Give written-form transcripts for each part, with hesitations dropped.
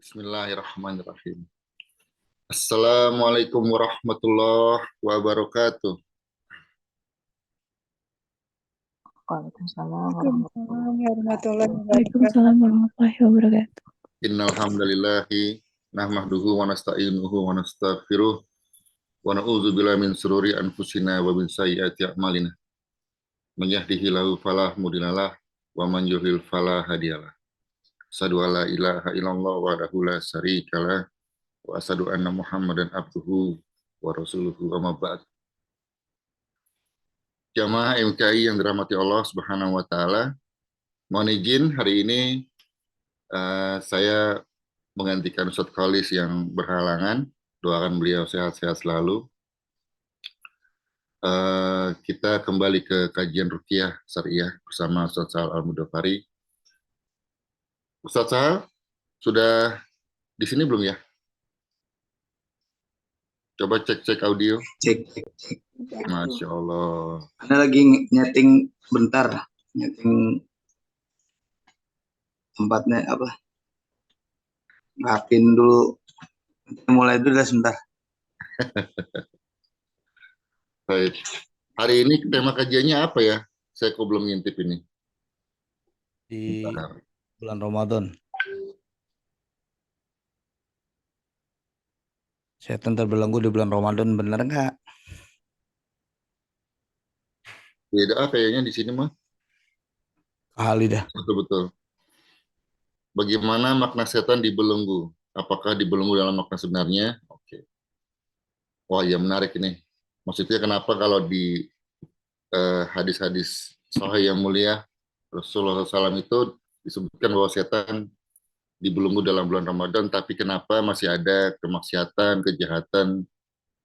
Bismillahirrahmanirrahim. Assalamualaikum warahmatullahi wabarakatuh. Waalaikumsalam Waalaikumsalam warahmatullahi wabarakatuh. Waalaikumsalam warahmatullahi wabarakatuh. Innal hamdalillahi nahmaduhu wa nasta'inuhu wa nastaghfiruh wa na'udzu billahi min shururi anfusina wa min sayyiati a'malina. Man yahdihillahu fala mudhillalah wa man yudhlil fala hadiyalah. Asyhadu an la ilaha illallah wahdahu la syarikalah wa asyhadu anna Muhammadan abduhu wa rasuluhu amma ba'd. Jamaah MKI yang dirahmati Allah Subhanahu wa taala, mohon izin hari ini saya menggantikan Ustadz Khalis yang berhalangan. Doakan beliau sehat-sehat selalu. Kita kembali ke kajian Ruqyah Syariah bersama Ustadz Sahal Al-Mudofari. Ustadz Sahal, sudah di sini belum ya? Coba cek-cek audio. Cek. Masya Allah. Anda lagi nyeting bentar, nyeting tempatnya apa? Rapin dulu. Mulai dulu lah sebentar. Baik. Hari ini tema kajiannya apa ya? Saya kok belum ngintip ini. Di Bentar. bulan Ramadan. Setan terbelenggu di bulan Ramadan, bener nggak? Beda kayaknya di sini mah. Kali dah. Betul-betul. Bagaimana makna setan dibelenggu? Apakah dibelenggu dalam makna sebenarnya? Oke. Wah, ya menarik ini. Maksudnya kenapa kalau di hadis-hadis sahih yang mulia Rasulullah SAW itu disebutkan bahwa setan dibelenggu dalam bulan Ramadan, tapi kenapa masih ada kemaksiatan, kejahatan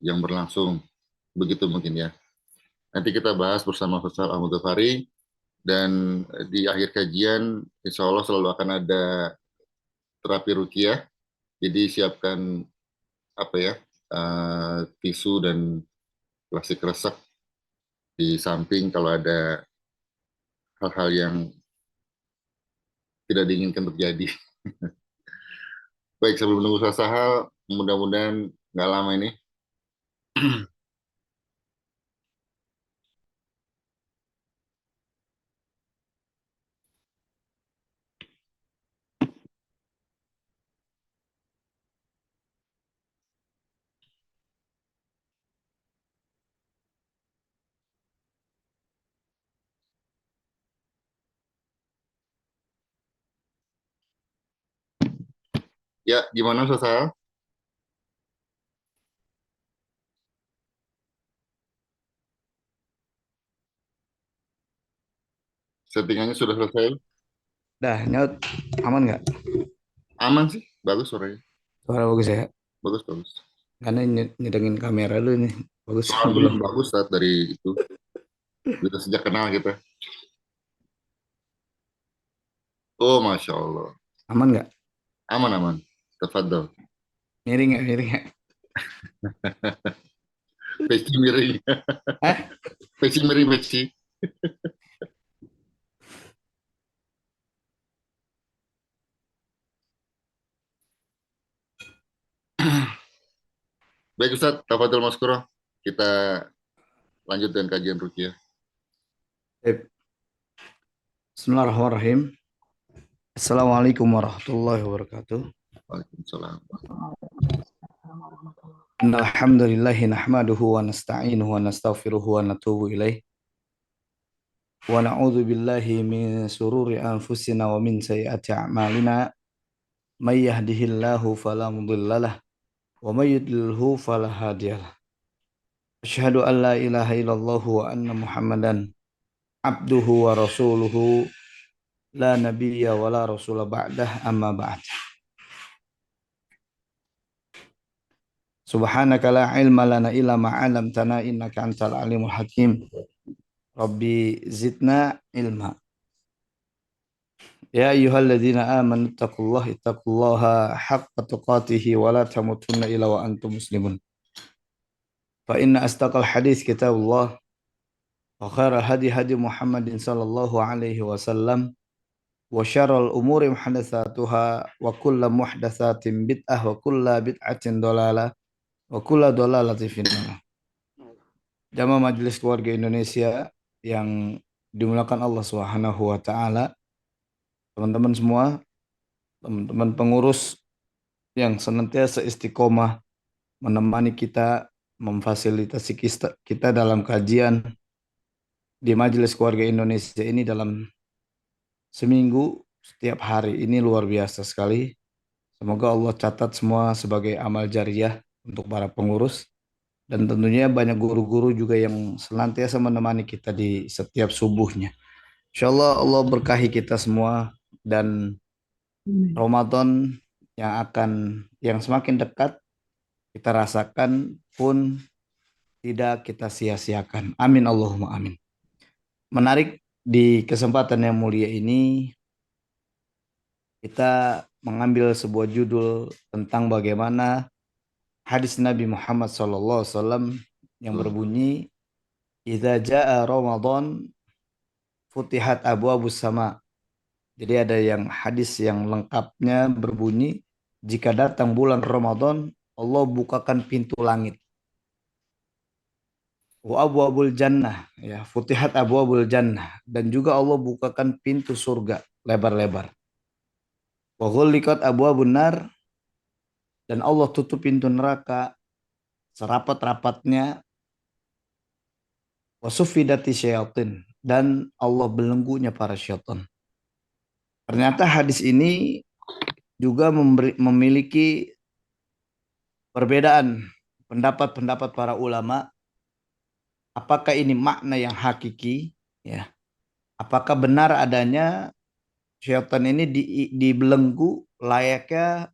yang berlangsung? Begitu mungkin ya. Nanti kita bahas bersama Ustaz Al-Mudofari, dan di akhir kajian insya Allah selalu akan ada terapi ruqyah. Jadi siapkan apa ya, tisu dan plastik resek di samping kalau ada hal-hal yang tidak diinginkan terjadi. Baik, sebelum menunggu Ustaz Sahal, mudah-mudahan nggak lama ini. Ya, gimana Ustaz Sahal? Settingannya sudah selesai? Dah, nyaut. Aman nggak? Aman sih, bagus suaranya. Suara bagus ya? Bagus, bagus. Karena nyedengin kamera lu nih. Bagus. Belum bagus saat dari itu. Sudah sejak kenal kita. Oh, Masya Allah. Aman nggak? Aman, aman. Tafadhol. Miring nggak? Miring nggak? Peci miring. Peci miring, peci. Baik Ustaz, tafadhol Maskuro. Kita lanjut dengan kajian ruqyah. Bismillahirrahmanirrahim. Assalamualaikum warahmatullahi wabarakatuh. Waalaikumsalam. Alhamdulillahi nahmaduhu wa nasta'inuhu wa nastaghfiruhu wa natubu ilaih. Wa na'udzu billahi min sururi anfusina wa min sayyiati a'malina. May yahdihillahu fala mudhillalah wa may yudlilhu fala hadiyalah. Asyhadu an la ilaha illallah wa anna Muhammadan abduhu wa rasuluhu la nabiyya wa la rasula ba'dah amma ba'd. Subhanaka la ilma lana illa ma 'allamtana innaka antal alimul hakim. Rabbi zidna ilma. Ya ayyuhalladzina amanu ittaqullaha haqqa tuqatih wa la tamutunna illa wa antum muslimun. Fa inna astaqal hadits kitabullah wa khairal hadi Muhammadin sallallahu alaihi wasallam wa syarrul umuri muhdatsatuha wa kullu muhdatsatin bid'ah wa kullu bid'atin dhalalah wa kullu dhalalatin finnar. Jamaah Majelis Keluarga Indonesia yang dimuliakan Allah Subhanahu wa taala, teman-teman semua, teman-teman pengurus yang senantiasa istiqomah menemani kita, memfasilitasi kita dalam kajian di Majelis Keluarga Indonesia ini dalam seminggu setiap hari. Ini luar biasa sekali. Semoga Allah catat semua sebagai amal jariah untuk para pengurus. Dan tentunya banyak guru-guru juga yang senantiasa menemani kita di setiap subuhnya. Insya Allah Allah berkahi kita semua, dan Ramadan yang semakin dekat kita rasakan pun tidak kita sia-siakan. Amin Allahumma amin. Menarik, di kesempatan yang mulia ini kita mengambil sebuah judul tentang bagaimana hadis Nabi Muhammad SAW yang berbunyi, "Idza jaa Ramadan futihat abwabus sama." Jadi ada yang hadis yang lengkapnya berbunyi, jika datang bulan Ramadan, Allah bukakan pintu langit. Wa abwabul jannah, ya, futihat abwabul jannah, dan juga Allah bukakan pintu surga lebar-lebar. Wa ghulliqat abwabun nar, dan Allah tutup pintu neraka serapat-rapatnya. Wa suffidati syayatin, dan Allah belenggunya para syaitan. Ternyata hadis ini juga memiliki perbedaan pendapat-pendapat para ulama. Apakah ini makna yang hakiki? Ya. Apakah benar adanya syaitan ini dibelenggu layaknya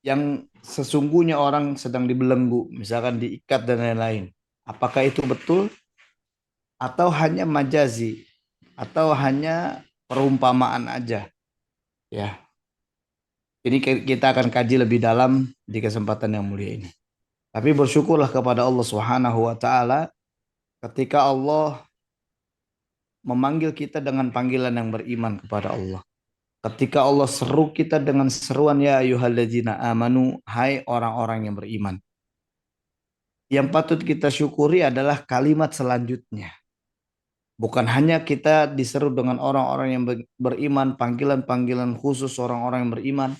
yang sesungguhnya orang sedang dibelenggu, misalkan diikat dan lain-lain? Apakah itu betul? Atau hanya majazi? Atau hanya perumpamaan aja? Ya. Ini kita akan kaji lebih dalam di kesempatan yang mulia ini. Tapi bersyukurlah kepada Allah Subhanahu wa taala ketika Allah memanggil kita dengan panggilan yang beriman kepada Allah. Ketika Allah seru kita dengan seruan, ya ayyuhalladzina amanu, hai orang-orang yang beriman. Yang patut kita syukuri adalah kalimat selanjutnya. Bukan hanya kita diseru dengan orang-orang yang beriman, panggilan-panggilan khusus orang-orang yang beriman,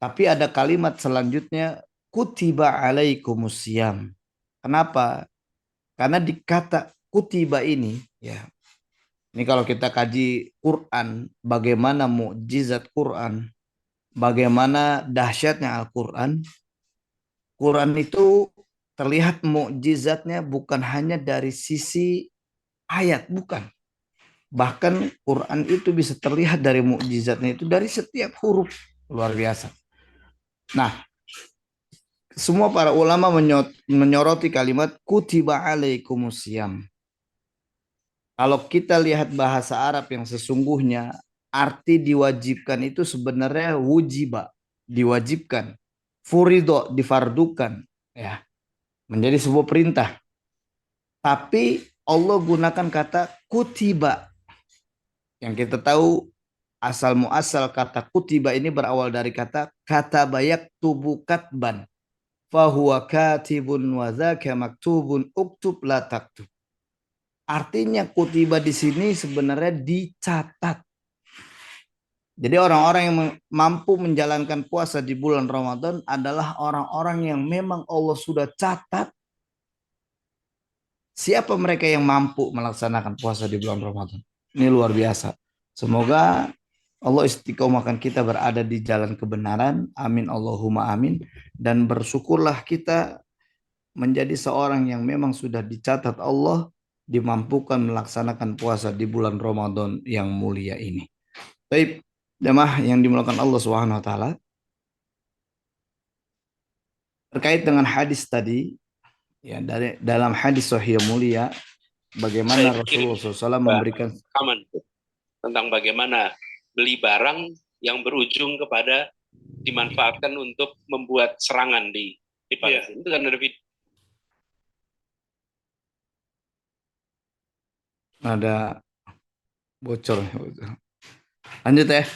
tapi ada kalimat selanjutnya, kutiba alaikumusiyam. Kenapa? Karena di kata kutiba ini, ya, ini kalau kita kaji Quran, bagaimana mukjizat Quran, bagaimana dahsyatnya Al-Quran. Quran itu terlihat mukjizatnya bukan hanya dari sisi ayat, bukan. Bahkan Quran itu bisa terlihat dari mukjizatnya itu dari setiap huruf. Luar biasa. Nah, semua para ulama menyoroti kalimat kutiba alaikumusiyam. Kalau kita lihat bahasa Arab yang sesungguhnya, arti diwajibkan itu sebenarnya wujiba, diwajibkan. Furido, difardukan, ya, menjadi sebuah perintah. Tapi Allah gunakan kata kutiba. Yang kita tahu asal muasal kata kutiba ini berawal dari kata bayak tubu katban. Fahuwa katibun wa dzaka maktubun uktub la taktub. Artinya kutiba di sini sebenarnya dicatat. Jadi orang-orang yang mampu menjalankan puasa di bulan Ramadan adalah orang-orang yang memang Allah sudah catat siapa mereka yang mampu melaksanakan puasa di bulan Ramadan. Ini luar biasa. Semoga Allah istiqomahkan kita berada di jalan kebenaran. Amin Allahumma amin. Dan bersyukurlah kita menjadi seorang yang memang sudah dicatat Allah dimampukan melaksanakan puasa di bulan Ramadan yang mulia ini. Baik, jemaah yang dimuliakan Allah Subhanahu wa taala. Terkait dengan hadis tadi, ya, dalam hadis sahih mulia bagaimana Rasulullah SAW memberikan tentang bagaimana beli barang yang berujung kepada dimanfaatkan untuk membuat serangan di Palestina. Itu kan ada bocor. Lanjut ya.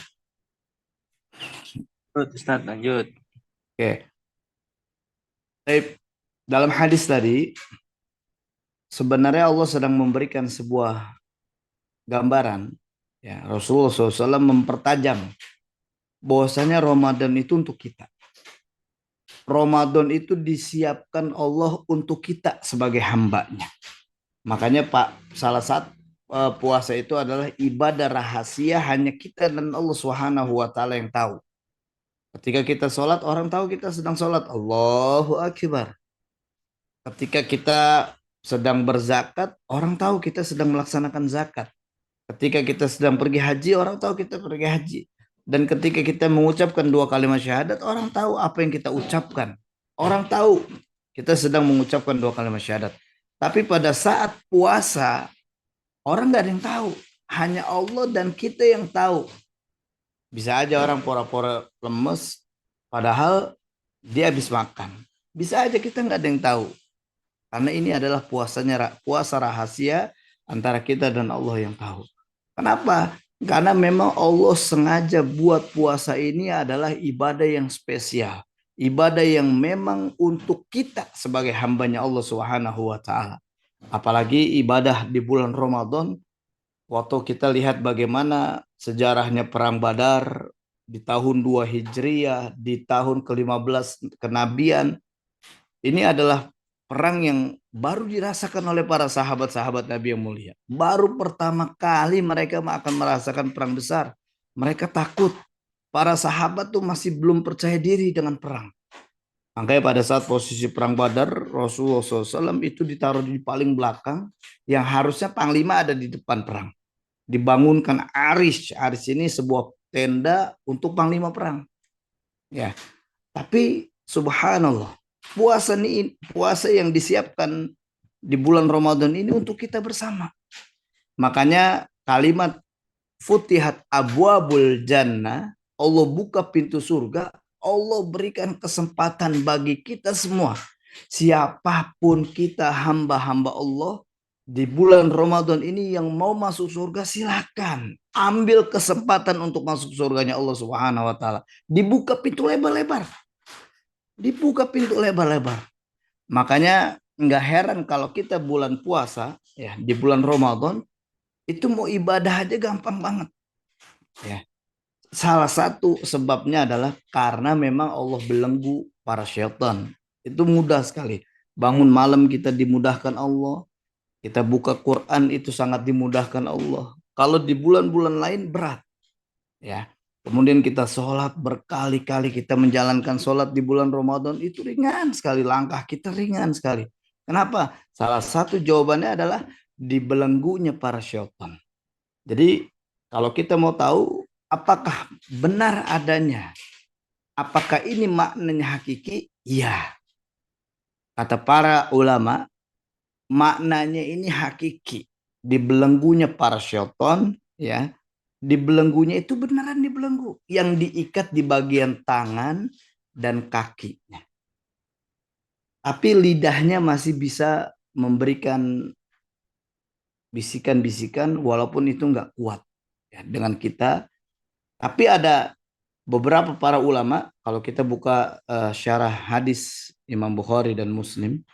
Ustaz, lanjut. Oke. Baik. Dalam hadis tadi, sebenarnya Allah sedang memberikan sebuah gambaran. Ya, Rasulullah SAW mempertajam bahwasanya Ramadan itu untuk kita. Ramadan itu disiapkan Allah untuk kita sebagai hambanya. Makanya Pak, salah satu puasa itu adalah ibadah rahasia hanya kita dan Allah Subhanahu wa taala yang tahu. Ketika kita sholat, orang tahu kita sedang sholat. Allahu Akbar. Ketika kita sedang berzakat, orang tahu kita sedang melaksanakan zakat. Ketika kita sedang pergi haji, orang tahu kita pergi haji. Dan ketika kita mengucapkan 2 kalimat syahadat, orang tahu apa yang kita ucapkan. Orang tahu kita sedang mengucapkan 2 kalimat syahadat. Tapi pada saat puasa, orang nggak ada yang tahu. Hanya Allah dan kita yang tahu. Bisa aja orang pura-pura lemes, padahal dia habis makan. Bisa aja kita nggak ada yang tahu. Karena ini adalah puasa rahasia antara kita dan Allah yang tahu. Kenapa? Karena memang Allah sengaja buat puasa ini adalah ibadah yang spesial. Ibadah yang memang untuk kita sebagai hambanya Allah Subhanahu wa taala. Apalagi ibadah di bulan Ramadan, waktu kita lihat bagaimana sejarahnya perang Badar di tahun 2 Hijriah, di tahun ke-15 kenabian, ini adalah perang yang baru dirasakan oleh para sahabat-sahabat Nabi yang mulia. Baru pertama kali mereka akan merasakan perang besar. Mereka takut. Para sahabat tuh masih belum percaya diri dengan perang. Makanya pada saat posisi perang Badar, Rasulullah SAW itu ditaruh di paling belakang, yang harusnya panglima ada di depan perang. Dibangunkan Arish. Arish ini sebuah tenda untuk panglima perang. Ya, tapi subhanallah, puasa yang disiapkan di bulan Ramadan ini untuk kita bersama. Makanya kalimat futihat abwabul jannah, Allah buka pintu surga, Allah berikan kesempatan bagi kita semua. Siapapun kita hamba-hamba Allah di bulan Ramadan ini yang mau masuk surga, silakan ambil kesempatan untuk masuk surganya Allah Subhanahu wa taala. Dibuka pintu lebar-lebar. Dibuka pintu lebar-lebar. Makanya nggak heran kalau kita bulan puasa ya, di bulan Ramadan itu mau ibadah aja gampang banget. Ya. Salah satu sebabnya adalah karena memang Allah belenggu para syaitan. Itu mudah sekali. Bangun malam kita dimudahkan Allah. Kita buka Quran itu sangat dimudahkan Allah. Kalau di bulan-bulan lain berat. Ya. Kemudian kita sholat berkali-kali, kita menjalankan sholat di bulan Ramadan itu ringan sekali. Langkah kita ringan sekali. Kenapa? Salah satu jawabannya adalah dibelenggunya para syaitan. Jadi kalau kita mau tahu apakah benar adanya, apakah ini maknanya hakiki? Iya. Kata para ulama, maknanya ini hakiki. Dibelenggunya para syaitan, ya. Dibelenggunya itu beneran dibelenggu. Yang diikat di bagian tangan dan kakinya. Tapi lidahnya masih bisa memberikan bisikan-bisikan walaupun itu nggak kuat ya, dengan kita. Tapi ada beberapa para ulama, kalau kita buka syarah hadis Imam Bukhari dan Muslim,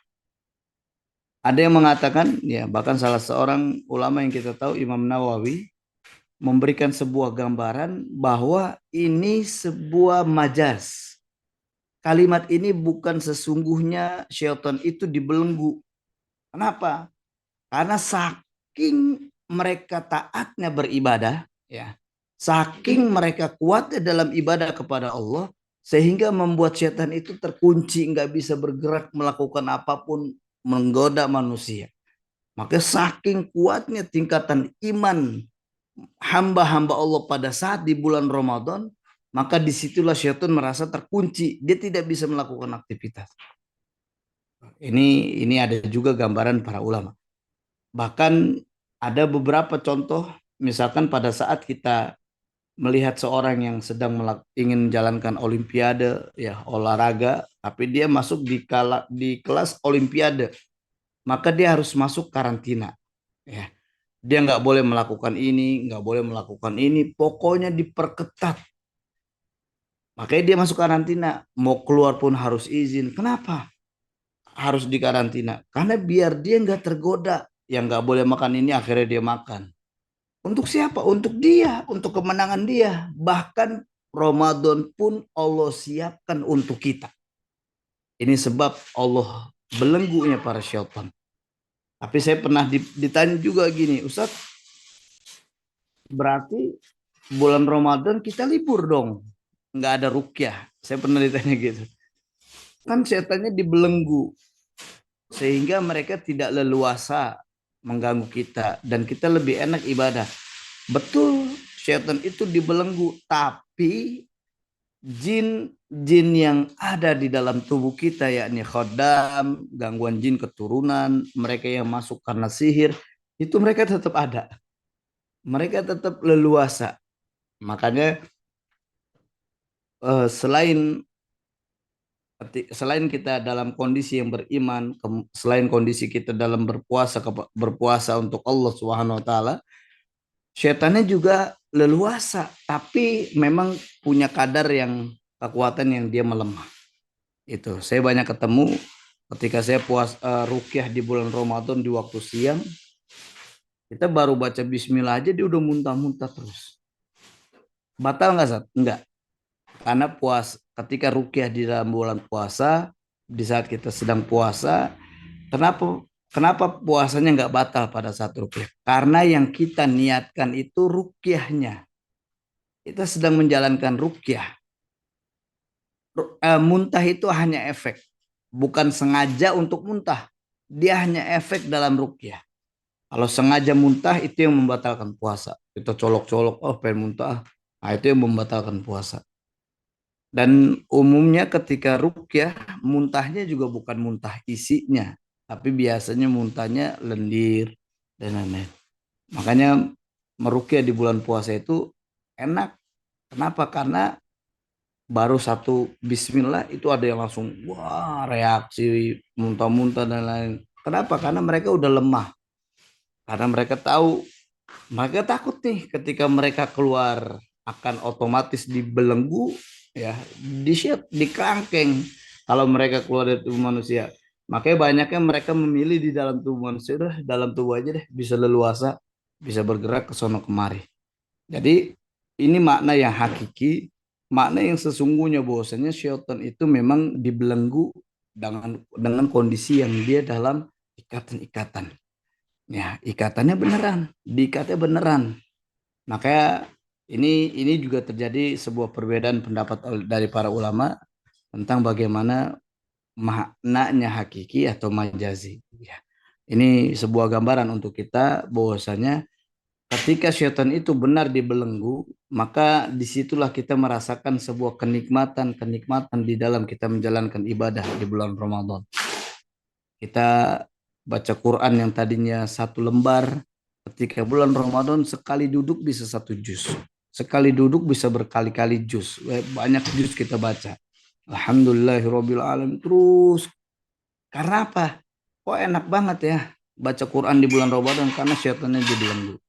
ada yang mengatakan, ya bahkan salah seorang ulama yang kita tahu, Imam Nawawi, memberikan sebuah gambaran bahwa ini sebuah majaz. Kalimat ini bukan sesungguhnya syaitan itu dibelenggu. Kenapa? Karena saking mereka taatnya beribadah, ya, saking mereka kuatnya dalam ibadah kepada Allah, sehingga membuat syaitan itu terkunci, nggak bisa bergerak melakukan apapun, menggoda manusia. Maka saking kuatnya tingkatan iman hamba-hamba Allah pada saat di bulan Ramadan, maka disitulah syaitan merasa terkunci, dia tidak bisa melakukan aktivitas. Ini ada juga gambaran para ulama. Bahkan ada beberapa contoh, misalkan pada saat kita melihat seorang yang sedang ingin menjalankan olimpiade, ya olahraga, tapi dia masuk di kelas olimpiade, maka dia harus masuk karantina. Ya. Dia nggak boleh melakukan ini, nggak boleh melakukan ini. Pokoknya diperketat. Makanya dia masuk karantina. Mau keluar pun harus izin. Kenapa? Harus dikarantina. Karena biar dia nggak tergoda. Yang nggak boleh makan ini akhirnya dia makan. Untuk siapa? Untuk dia. Untuk kemenangan dia. Bahkan Ramadan pun Allah siapkan untuk kita. Ini sebab Allah belenggunya para syaitan. Tapi saya pernah ditanya juga gini, Ustaz, berarti bulan Ramadan kita libur dong, nggak ada rukyah. Saya pernah ditanya gitu. Kan setannya dibelenggu, sehingga mereka tidak leluasa mengganggu kita, dan kita lebih enak ibadah. Betul, setan itu dibelenggu, tapi jin yang ada di dalam tubuh kita, yakni khodam, gangguan jin keturunan, mereka yang masuk karena sihir, itu mereka tetap ada. Mereka tetap leluasa. Makanya selain kita dalam kondisi yang beriman, selain kondisi kita dalam berpuasa untuk Allah Subhanahu wa taala, setannya juga leluasa, tapi memang punya kadar yang kekuatan yang dia melemah. Itu saya banyak ketemu ketika saya rukyah di bulan Ramadan di waktu siang. Kita baru baca bismillah aja dia udah muntah-muntah terus. Batal nggak, Sat? Enggak. Karena ketika rukyah di dalam bulan puasa, di saat kita sedang puasa, kenapa puasanya nggak batal pada saat rukyah? Karena yang kita niatkan itu rukyahnya. Kita sedang menjalankan rukyah. Muntah itu hanya efek, bukan sengaja untuk muntah. Dia hanya efek dalam rukyah. Kalau sengaja muntah itu yang membatalkan puasa. Kita colok-colok, oh pengen muntah. Nah, itu yang membatalkan puasa. Dan umumnya ketika rukyah, muntahnya juga bukan muntah isinya, tapi biasanya muntahnya lendir dan lain-lain. Makanya merukyah di bulan puasa itu enak. Kenapa? Karena baru satu bismillah itu ada yang langsung wah reaksi muntah-muntah dan lain. Kenapa? Karena mereka udah lemah. Karena mereka tahu, mereka takut nih ketika mereka keluar akan otomatis dibelenggu, ya, dikerangkeng kalau mereka keluar dari tubuh manusia. Makanya banyaknya mereka memilih di dalam tubuh manusia, udah dalam tubuh aja deh, bisa leluasa, bisa bergerak ke sono kemari. Jadi ini makna yang hakiki, makna yang sesungguhnya bahwasanya syaitan itu memang dibelenggu dengan kondisi yang dia dalam ikatan-ikatan. Ya, ikatannya beneran, diikatnya beneran. Makanya ini juga terjadi sebuah perbedaan pendapat dari para ulama tentang bagaimana maknanya hakiki atau majazi. Ya. Ini sebuah gambaran untuk kita bahwasanya ketika syaitan itu benar dibelenggu, maka disitulah kita merasakan sebuah kenikmatan di dalam kita menjalankan ibadah di bulan Ramadan. Kita baca Quran yang tadinya satu lembar, ketika bulan Ramadan sekali duduk bisa satu juz. Sekali duduk bisa berkali-kali juz. Banyak juz kita baca. Alhamdulillahirabbil alamin terus. Karena apa? Kok enak banget ya baca Quran di bulan Ramadan, karena syaitannya dibelenggu.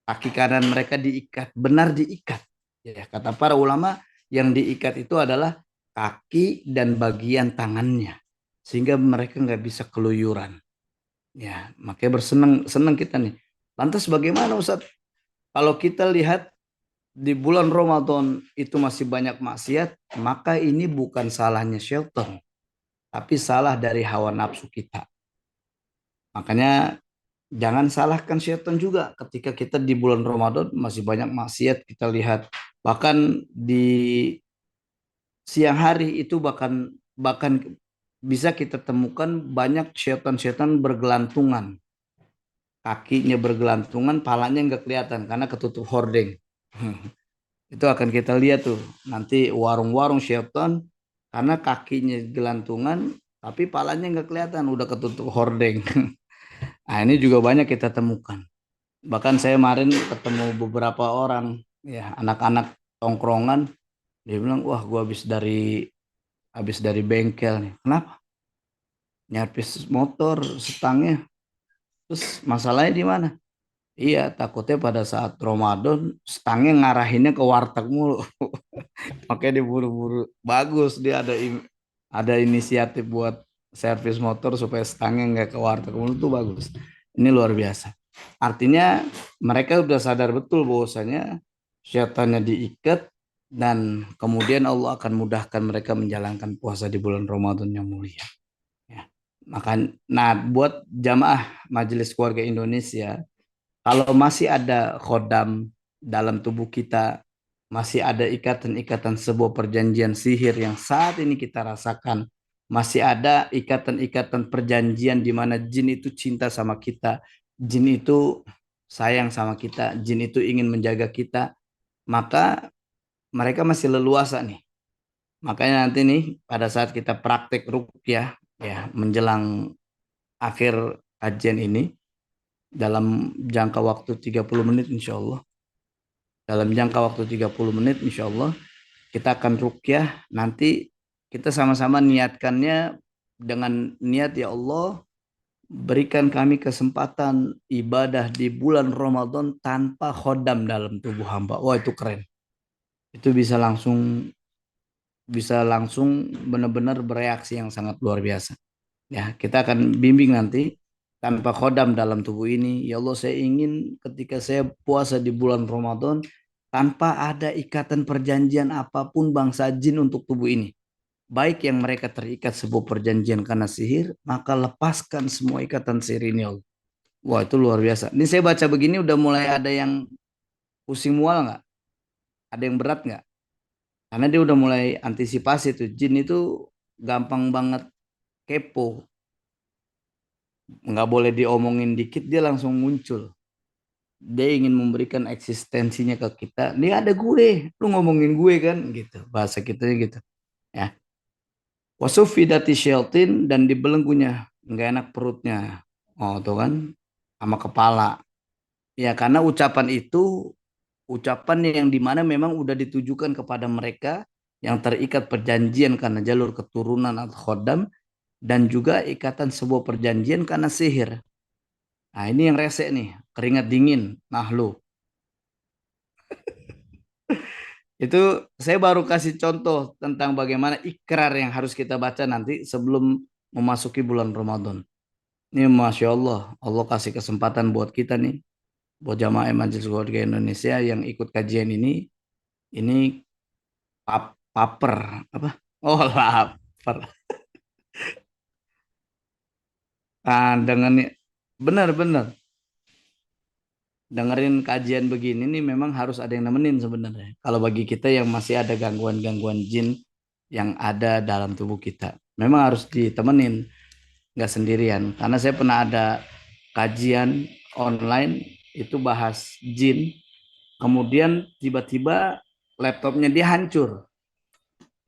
Kaki kanan mereka diikat, benar diikat. Ya, kata para ulama, yang diikat itu adalah kaki dan bagian tangannya, sehingga mereka nggak bisa keluyuran. Ya, makanya senang kita nih. Lantas bagaimana Ustaz? Kalau kita lihat di bulan Ramadan itu masih banyak maksiat, maka ini bukan salahnya syaitan, tapi salah dari hawa nafsu kita. Makanya jangan salahkan syaitan juga ketika kita di bulan Ramadan masih banyak maksiat kita lihat. Bahkan di siang hari itu bahkan bisa kita temukan banyak syaitan-syaitan bergelantungan. Kakinya bergelantungan, palanya nggak kelihatan karena ketutup hordeng. Itu akan kita lihat tuh nanti warung-warung syaitan, karena kakinya gelantungan tapi palanya nggak kelihatan, udah ketutup hordeng. Nah, ini juga banyak kita temukan. Bahkan saya kemarin ketemu beberapa orang, ya anak-anak tongkrongan, dia bilang, wah gua habis dari bengkel nih. Kenapa? Nyarpis motor, setangnya. Terus masalahnya di mana? Iya, takutnya pada saat Ramadan stangnya ngarahinnya ke warteg mulu. Makanya diburu-buru. Bagus dia ada inisiatif buat servis motor supaya stangnya nggak ke warteg mulu tuh bagus. Ini luar biasa. Artinya mereka udah sadar betul bahwasanya syaitannya diikat dan kemudian Allah akan mudahkan mereka menjalankan puasa di bulan Ramadan yang mulia. Ya. Nah, buat jamaah Majelis Keluarga Indonesia, kalau masih ada khodam dalam tubuh kita, masih ada ikatan-ikatan sebuah perjanjian sihir yang saat ini kita rasakan, masih ada ikatan-ikatan perjanjian di mana jin itu cinta sama kita, jin itu sayang sama kita, jin itu ingin menjaga kita, maka mereka masih leluasa nih. Makanya nanti nih pada saat kita praktek ruqyah ya menjelang akhir kajian ini, dalam jangka waktu 30 menit insya Allah. Dalam jangka waktu 30 menit insya Allah kita akan ruqyah. Nanti kita sama-sama niatkannya dengan niat, ya Allah berikan kami kesempatan ibadah di bulan Ramadan tanpa khodam dalam tubuh hamba. Wah itu keren. Itu bisa langsung benar-benar bereaksi yang sangat luar biasa. Ya, kita akan bimbing nanti tanpa khodam dalam tubuh ini. Ya Allah, saya ingin ketika saya puasa di bulan Ramadan tanpa ada ikatan perjanjian apapun bangsa jin untuk tubuh ini. Baik yang mereka terikat sebuah perjanjian karena sihir, maka lepaskan semua ikatan sihir ini, Allah. Wah, itu luar biasa. Ini saya baca begini udah mulai ada yang pusing mual nggak? Ada yang berat nggak? Karena dia udah mulai antisipasi tuh. Jin itu gampang banget kepo. Nggak boleh diomongin dikit dia langsung muncul. Dia ingin memberikan eksistensinya ke kita. Ini ada gue, lu ngomongin gue kan gitu. Bahasa kita gitu. Ya. Wasufidati syaitin dan dibelenggunya, nggak enak perutnya. Oh, tuh kan sama kepala. Ya, karena ucapan itu ucapan yang dimana memang udah ditujukan kepada mereka yang terikat perjanjian karena jalur keturunan atau khodam dan juga ikatan sebuah perjanjian karena sihir. Nah, ini yang rese nih, keringat dingin. Nah, lu. Itu saya baru kasih contoh tentang bagaimana ikrar yang harus kita baca nanti sebelum memasuki bulan Ramadan. Ini Masya Allah, Allah kasih kesempatan buat kita nih, buat jamaah Majelis Keluarga Indonesia yang ikut kajian ini paper, apa? Oh, lapar. Ah, dengan benar-benar dengerin kajian begini nih memang harus ada yang nemenin sebenarnya. Kalau bagi kita yang masih ada gangguan-gangguan jin yang ada dalam tubuh kita, memang harus ditemenin, nggak sendirian. Karena saya pernah ada kajian online itu bahas jin, kemudian tiba-tiba laptopnya dia hancur.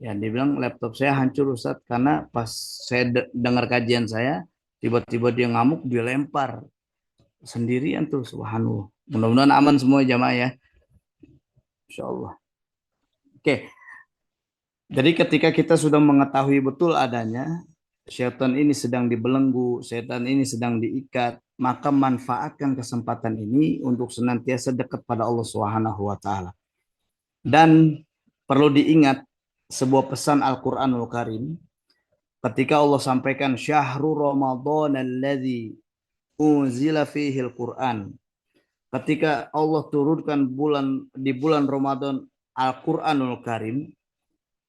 Ya, dia bilang laptop saya hancur Ustadz karena pas saya dengar kajian saya, tiba-tiba dia ngamuk, dia lempar sendirian tuh, subhanallah. Mudah-mudahan aman semua jamaah ya. Insya Allah. Oke. Jadi ketika kita sudah mengetahui betul adanya syaitan ini sedang dibelenggu, syaitan ini sedang diikat, maka manfaatkan kesempatan ini untuk senantiasa dekat pada Allah Subhanahu wa taala. Dan perlu diingat sebuah pesan Al-Qur'anul Karim ketika Allah sampaikan syahrul Ramadan alladzi unzila fihi al-Qur'an. Ketika Allah turunkan di bulan Ramadan Al-Qur'anul Karim,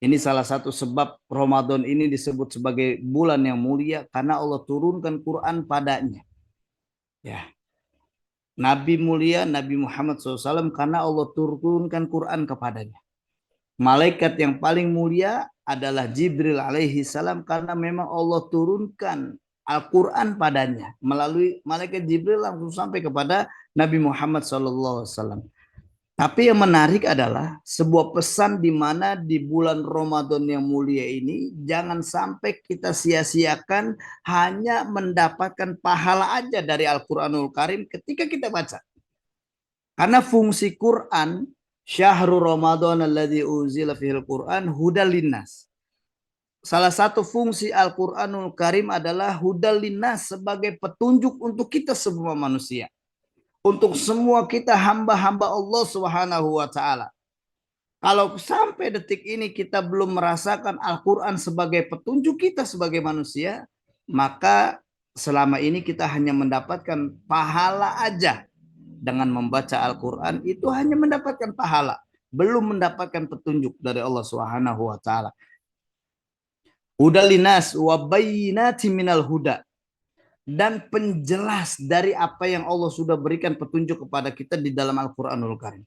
ini salah satu sebab Ramadan ini disebut sebagai bulan yang mulia karena Allah turunkan Quran padanya. Ya. Nabi mulia Nabi Muhammad SAW karena Allah turunkan Quran kepadanya. Malaikat yang paling mulia adalah Jibril alaihi salam karena memang Allah turunkan Al-Quran padanya. Melalui malaikat Jibril langsung sampai kepada Nabi Muhammad SAW. Tapi yang menarik adalah sebuah pesan di mana di bulan Ramadan yang mulia ini jangan sampai kita sia-siakan hanya mendapatkan pahala aja dari Al-Quranul Karim ketika kita baca. Karena fungsi Quran, syahrul Ramadan alladzi unzila fihil Quran hudal linnas. Salah satu fungsi Al-Quranul Karim adalah hudal linnas sebagai petunjuk untuk kita semua manusia. untuk semua kita hamba-hamba Allah Subhanahu wa taala. Kalau sampai detik ini kita belum merasakan Al-Quran sebagai petunjuk kita sebagai manusia, maka selama ini kita hanya mendapatkan pahala aja. Dengan membaca Al-Quran itu hanya mendapatkan pahala, belum mendapatkan petunjuk dari Allah Subhanahu wa taala. Hudal linas wa bayyinatin minal huda, dan penjelas dari apa yang Allah sudah berikan petunjuk kepada kita di dalam Al-Qur'anul Karim.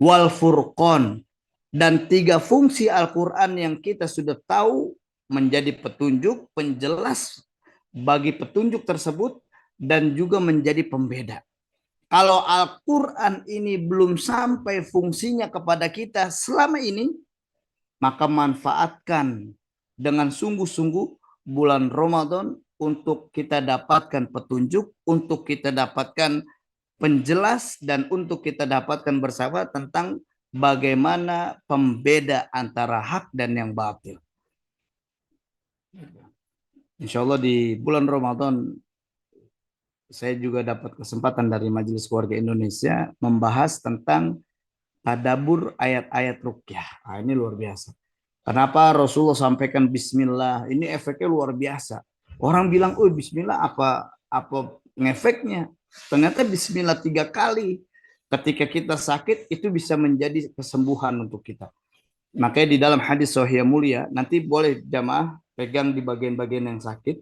Wal furqan, dan 3 fungsi Al-Quran yang kita sudah tahu menjadi petunjuk, penjelas bagi petunjuk tersebut, dan juga menjadi pembeda. Kalau Al-Quran ini belum sampai fungsinya kepada kita selama ini, maka manfaatkan dengan sungguh-sungguh bulan Ramadan untuk kita dapatkan petunjuk, untuk kita dapatkan penjelas, dan untuk kita dapatkan bersama tentang bagaimana pembeda antara hak dan yang batil. Insya Allah di bulan Ramadan saya juga dapat kesempatan dari Majelis Keluarga Indonesia membahas tentang tadabbur ayat-ayat ruqyah. Nah, ini luar biasa. Kenapa Rasulullah sampaikan bismillah? Ini efeknya luar biasa. Orang bilang, "Oh, bismillah apa ngefeknya?" Ternyata bismillah 3 kali ketika kita sakit itu bisa menjadi kesembuhan untuk kita. Makanya di dalam hadis sahih mulia, nanti boleh jamaah pegang di bagian-bagian yang sakit.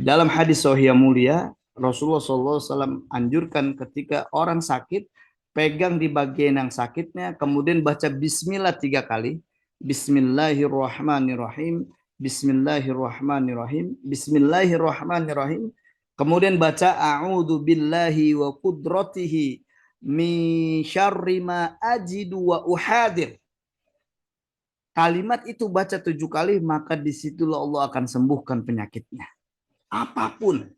Dalam hadis sahih mulia, Rasulullah SAW anjurkan ketika orang sakit, pegang di bagian yang sakitnya, kemudian baca bismillah 3 kali. Bismillahirrahmanirrahim, Bismillahirrahmanirrahim, Bismillahirrahmanirrahim. Kemudian baca a'udzu billahi wa qudratihi min syarri ma ajidu wa uhadir. Kalimat itu baca 7 kali, maka disitulah Allah akan sembuhkan penyakitnya. Apapun.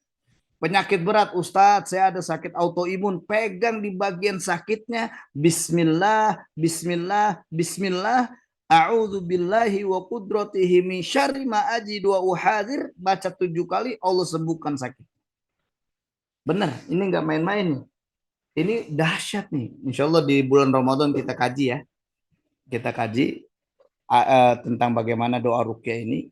Penyakit berat, Ustadz, saya ada sakit autoimun, pegang di bagian sakitnya, bismillah, bismillah, bismillah, a'udzu billahi wa qudratihi min syarri ma ajidu wa uhadir, baca 7 kali, Allah sembuhkan sakit. Benar, ini nggak main-main nih. Ini dahsyat nih. Insya Allah di bulan Ramadan kita kaji ya. Kita kaji tentang bagaimana doa ruqyah ini.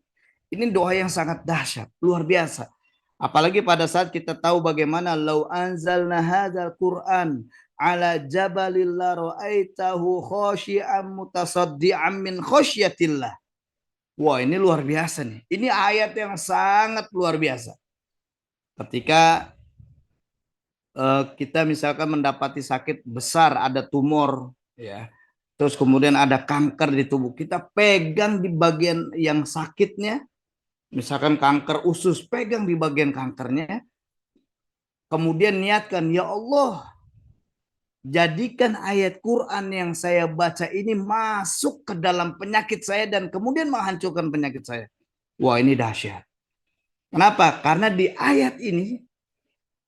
Ini doa yang sangat dahsyat, luar biasa. Apalagi pada saat kita tahu bagaimana lau anzalna hadzal Qur'an ala jabalil la ra'aitahu khashi'an mutasaddian min khasyatillah. Wah, ini luar biasa nih. Ini ayat yang sangat luar biasa. Ketika kita misalkan mendapati sakit besar, ada tumor, ya, terus kemudian ada kanker di tubuh kita, pegang di bagian yang sakitnya, misalkan kanker usus, pegang di bagian kankernya, kemudian niatkan, ya Allah, jadikan ayat Quran yang saya baca ini masuk ke dalam penyakit saya dan kemudian menghancurkan penyakit saya. Wah, ini dahsyat. Kenapa? Karena di ayat ini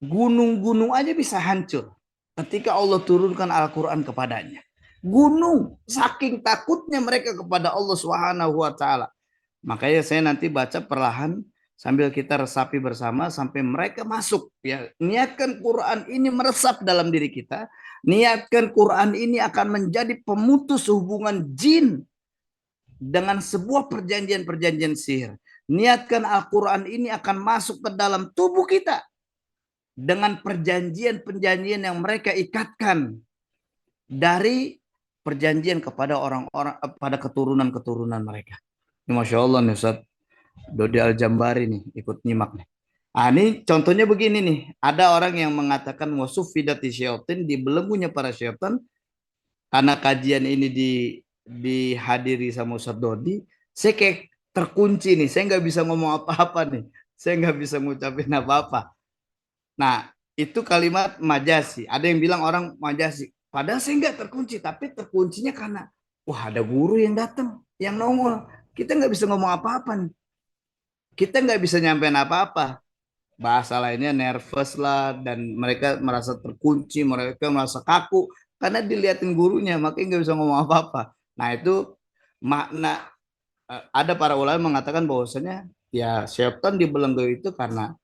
gunung-gunung aja bisa hancur ketika Allah turunkan Al-Quran kepadanya. Gunung, saking takutnya mereka kepada Allah Subhanahu wa taala. Makanya saya nanti baca perlahan sambil kita resapi bersama sampai mereka masuk. Ya, niatkan Quran ini meresap dalam diri kita. Niatkan Quran ini akan menjadi pemutus hubungan jin dengan sebuah perjanjian-perjanjian sihir. Niatkan Al-Quran ini akan masuk ke dalam tubuh kita dengan perjanjian-perjanjian yang mereka ikatkan dari perjanjian kepada orang-orang, pada keturunan-keturunan mereka. Ini Masya Allah nih Ustaz Dodi Al-Jambari nih ikut nyimak nih. Ah, ini contohnya begini nih. Ada orang yang mengatakan wasufidati syaitan, dibelenggunya para syaitan. Karena kajian ini dihadiri sama Ustaz Dodi, saya kayak terkunci nih. Saya nggak bisa ngomong apa-apa nih. Saya nggak bisa ngucapin apa-apa. Nah, itu kalimat majasi. Ada yang bilang orang majasi. Padahal saya nggak terkunci, tapi terkuncinya karena wah ada guru yang datang, yang nongol. Kita nggak bisa ngomong apa-apa nih. Kita nggak bisa nyampein apa-apa. Bahasa lainnya nervous lah, dan mereka merasa terkunci, mereka merasa kaku karena dilihatin gurunya, makanya nggak bisa ngomong apa-apa. Nah, itu makna. Ada para ulama mengatakan bahwasanya ya syaitan dibelenggu itu karena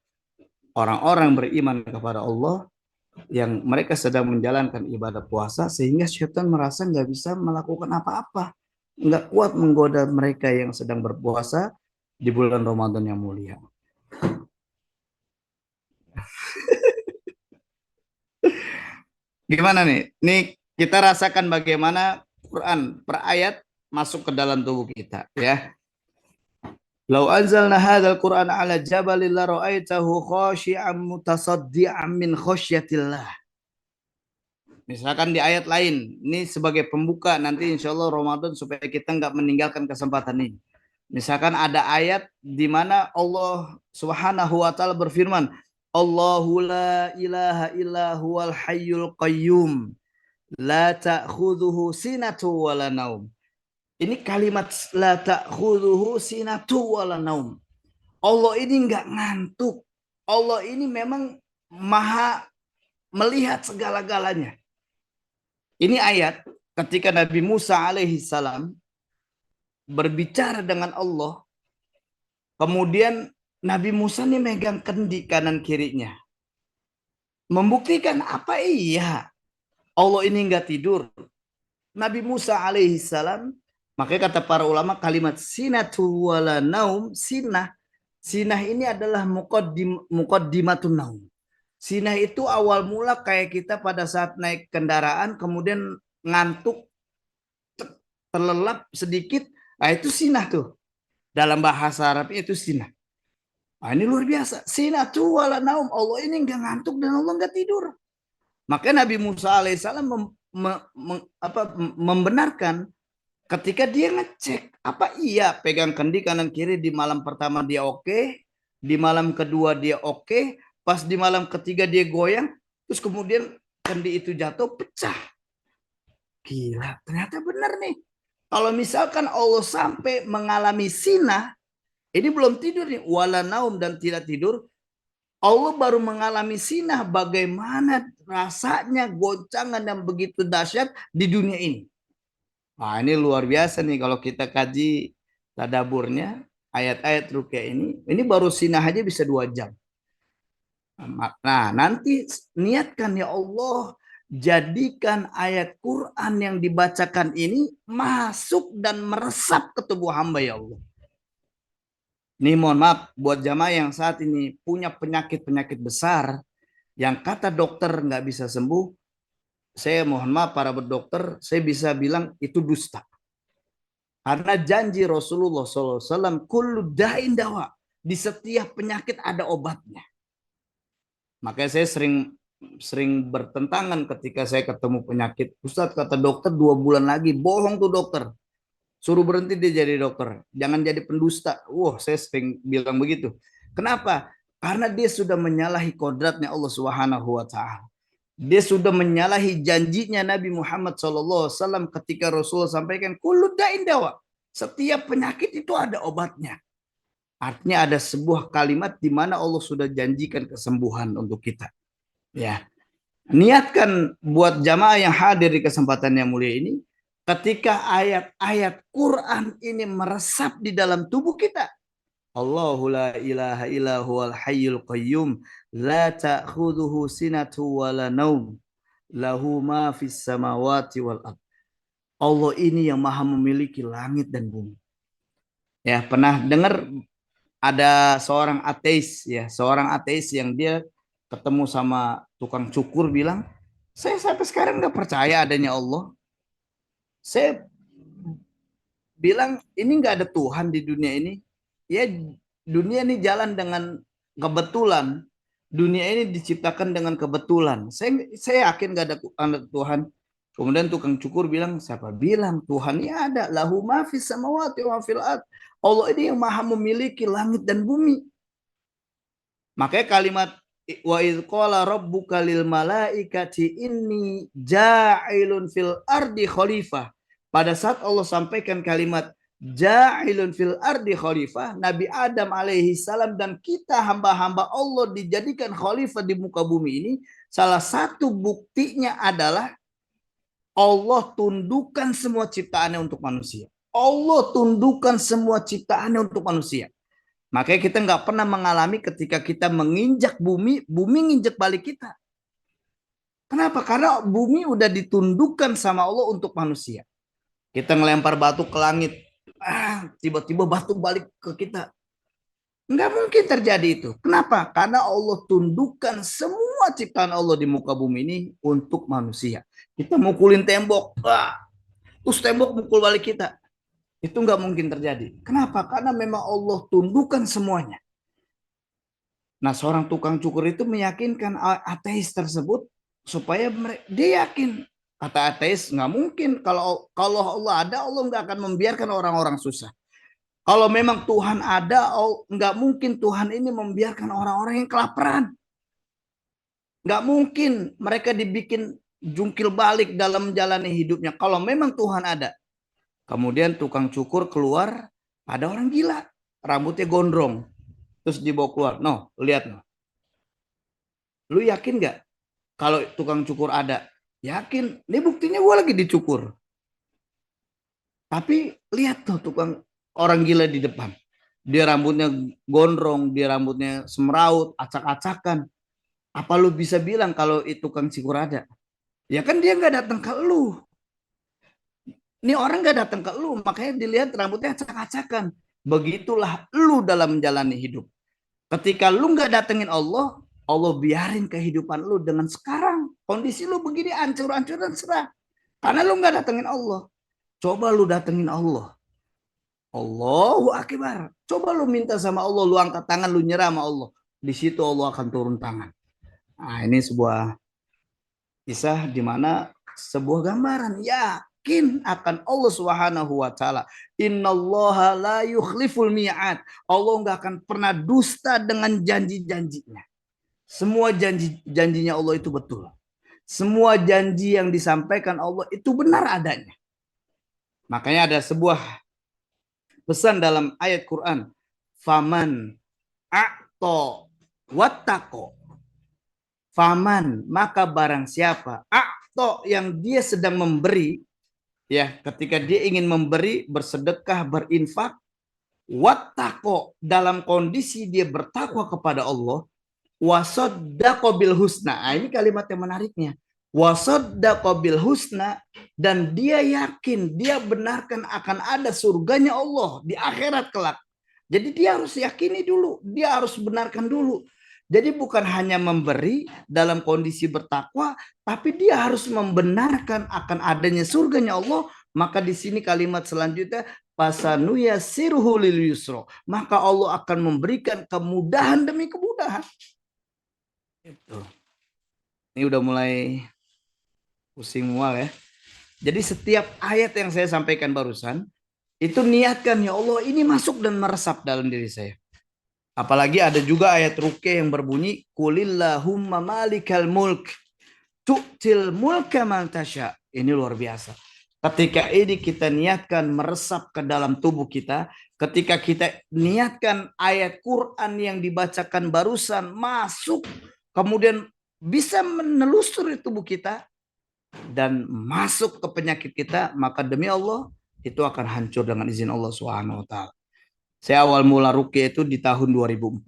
orang-orang beriman kepada Allah yang mereka sedang menjalankan ibadah puasa sehingga syaitan merasa nggak bisa melakukan apa-apa, nggak kuat menggoda mereka yang sedang berpuasa di bulan Ramadan yang mulia. Gimana nih? Nih kita rasakan bagaimana Quran per ayat masuk ke dalam tubuh kita, ya. Lau anzalna hadzal Qur'an ala jabalin la ra'aitahu khashi'an mutasaddian min khasyatillah. Misalkan di ayat lain, ini sebagai pembuka nanti insya Allah Ramadan supaya kita nggak meninggalkan kesempatan ini. Misalkan ada ayat di mana Allah Subhanahu wa taala berfirman, Allahu la ilaha illa huwal hayyul qayyum la ta'khudhuhu sinatu wala naum. Ini kalimat la ta'khudhuhu sinatu wala naum. Allah ini nggak ngantuk. Allah ini memang maha melihat segala-galanya. Ini ayat ketika Nabi Musa alaihi salam berbicara dengan Allah. Kemudian Nabi Musa ini megang kendi kanan kirinya. Membuktikan apa iya Allah ini nggak tidur. Nabi Musa alaihi salam, makanya kata para ulama kalimat sinatu wala naum, sinah ini adalah muqaddimatun naum. Sinah itu awal mula kayak kita pada saat naik kendaraan kemudian ngantuk terlelap sedikit, nah itu sinah tuh. Dalam bahasa Arab itu sinah. Nah, ini luar biasa. Sinatu wala naum, Allah ini nggak ngantuk dan Allah nggak tidur. Maka Nabi Musa alaihissalam membenarkan ketika dia ngecek apa iya pegang kendi kanan kiri di malam pertama dia oke, di malam kedua dia oke, pas di malam ketiga dia goyang, terus kemudian kendi itu jatuh pecah. Gila, ternyata benar nih. Kalau misalkan Allah sampai mengalami sinah, ini belum tidur nih, wala naum dan tidak tidur, Allah baru mengalami sinah bagaimana rasanya goncangan yang begitu dahsyat di dunia ini. Nah, ini luar biasa nih kalau kita kaji tadaburnya ayat-ayat ruqyah ini baru sinah aja bisa 2 jam. Nah, nanti niatkan ya Allah, jadikan ayat Quran yang dibacakan ini masuk dan meresap ke tubuh hamba ya Allah. Nih mohon maaf buat jamaah yang saat ini punya penyakit-penyakit besar yang kata dokter nggak bisa sembuh, saya mohon maaf para dokter, saya bisa bilang itu dusta. Karena janji Rasulullah SAW, kullu da'in dawa, di setiap penyakit ada obatnya. Makanya saya sering bertentangan ketika saya ketemu penyakit. Ustadz kata dokter 2 bulan lagi, bohong tuh dokter. Suruh berhenti dia jadi dokter. Jangan jadi pendusta. Wah, saya sering bilang begitu. Kenapa? Karena dia sudah menyalahi kodratnya Allah Subhanahu wa taala. Dia sudah menyalahi janjinya Nabi Muhammad SAW ketika Rasulullah sampaikan kullu da'in dawa. Setiap penyakit itu ada obatnya. Artinya ada sebuah kalimat di mana Allah sudah janjikan kesembuhan untuk kita. Ya. Niatkan buat jamaah yang hadir di kesempatan yang mulia ini, ketika ayat-ayat Quran ini meresap di dalam tubuh kita. Allahu la ilaha illa huwal hayyul qayyum la ta'khudhuhu sinatu wala naum lahu ma fis samawati wal ard. Allah ini yang maha memiliki langit dan bumi. Ya, pernah dengar ada seorang ateis yang dia ketemu sama tukang cukur bilang, saya sampai sekarang nggak percaya adanya Allah. Saya bilang ini nggak ada Tuhan di dunia ini. Ya dunia ini jalan dengan kebetulan. Dunia ini diciptakan dengan kebetulan. Saya yakin nggak ada Tuhan. Kemudian tukang cukur bilang, siapa bilang Tuhan ini ada? Lahu ma fis samawati wa fil ard. Allah ini yang maha memiliki langit dan bumi. Makanya kalimat wa idz qala rabbuka lil malaikati inni ja'ilun fil ardi khalifah. Pada saat Allah sampaikan kalimat ja'ilun fil ardi khalifah, Nabi Adam alaihi salam dan kita hamba-hamba Allah dijadikan khalifah di muka bumi ini, salah satu buktinya adalah Allah tundukkan semua ciptaannya untuk manusia. Allah tundukkan semua ciptaannya untuk manusia. Makanya kita nggak pernah mengalami ketika kita menginjak bumi, bumi nginjak balik kita. Kenapa? Karena bumi udah ditundukkan sama Allah untuk manusia. Kita ngelempar batu ke langit, tiba-tiba batu balik ke kita. Nggak mungkin terjadi itu. Kenapa? Karena Allah tundukkan semua ciptaan Allah di muka bumi ini untuk manusia. Kita mukulin tembok, terus tembok mukul balik kita. Itu nggak mungkin terjadi. Kenapa? Karena memang Allah tundukkan semuanya. Nah, seorang tukang cukur itu meyakinkan ateis tersebut supaya dia yakin. Kata ateis, nggak mungkin. Kalau Allah ada, Allah nggak akan membiarkan orang-orang susah. Kalau memang Tuhan ada, nggak mungkin Tuhan ini membiarkan orang-orang yang kelaparan. Nggak mungkin mereka dibikin jungkil balik dalam menjalani hidupnya. Kalau memang Tuhan ada. Kemudian tukang cukur keluar, ada orang gila. Rambutnya gondrong. Terus dibawa keluar. No, lihat. No. Lu yakin nggak kalau tukang cukur ada? Yakin. Ini buktinya gue lagi dicukur. Tapi lihat tuh tukang orang gila di depan. Dia rambutnya gondrong, dia rambutnya semeraut, acak-acakan. Apa lu bisa bilang kalau itu tukang cukur ada? Ya kan dia nggak datang ke lu. Ini orang nggak datang ke lu, makanya dilihat rambutnya acak-acakan. Begitulah lu dalam menjalani hidup. Ketika lu nggak datengin Allah, Allah biarin kehidupan lu dengan sekarang. Kondisi lu begini hancur-hancur dan serah. Karena lu nggak datengin Allah. Coba lu datengin Allah. Allahu Akbar. Coba lu minta sama Allah, lu angkat tangan, lu nyerah sama Allah. Di situ Allah akan turun tangan. Nah, ini sebuah kisah di mana sebuah gambaran yakin akan Allah Subhanahu wa taala. Innallaha la yukhliful mi'ad. Allah enggak akan pernah dusta dengan janji-janjinya. Semua janjinya Allah itu betul. Semua janji yang disampaikan Allah itu benar adanya. Makanya ada sebuah pesan dalam ayat Quran, faman a'to wattaqo. Faman, maka barang siapa a'to, yang dia sedang memberi, ya, ketika dia ingin memberi, bersedekah, berinfak, wattaqo, dalam kondisi dia bertakwa kepada Allah, wasaddaqo bil husna. Nah, ini kalimat yang menariknya. Wasaddaqo bil husna, dan dia yakin, dia benarkan akan ada surganya Allah di akhirat kelak. Jadi dia harus yakini dulu, dia harus benarkan dulu. Jadi bukan hanya memberi dalam kondisi bertakwa, tapi dia harus membenarkan akan adanya surganya Allah. Maka di sini kalimat selanjutnya, fasanuya sirhu lil yusro. Maka Allah akan memberikan kemudahan demi kemudahan. Itu. Ini udah mulai pusing mual ya. Jadi setiap ayat yang saya sampaikan barusan, itu niatkan, ya Allah ini masuk dan meresap dalam diri saya. Apalagi ada juga ayat ruqyah yang berbunyi, Qulillahumma malikal mulk tu'til mulka man tasya. Ini luar biasa. Ketika ini kita niatkan meresap ke dalam tubuh kita, ketika kita niatkan ayat Quran yang dibacakan barusan masuk, kemudian bisa menelusuri tubuh kita dan masuk ke penyakit kita, maka demi Allah itu akan hancur dengan izin Allah Subhanahu wa taala. Saya awal mula ruqyah itu di tahun 2004.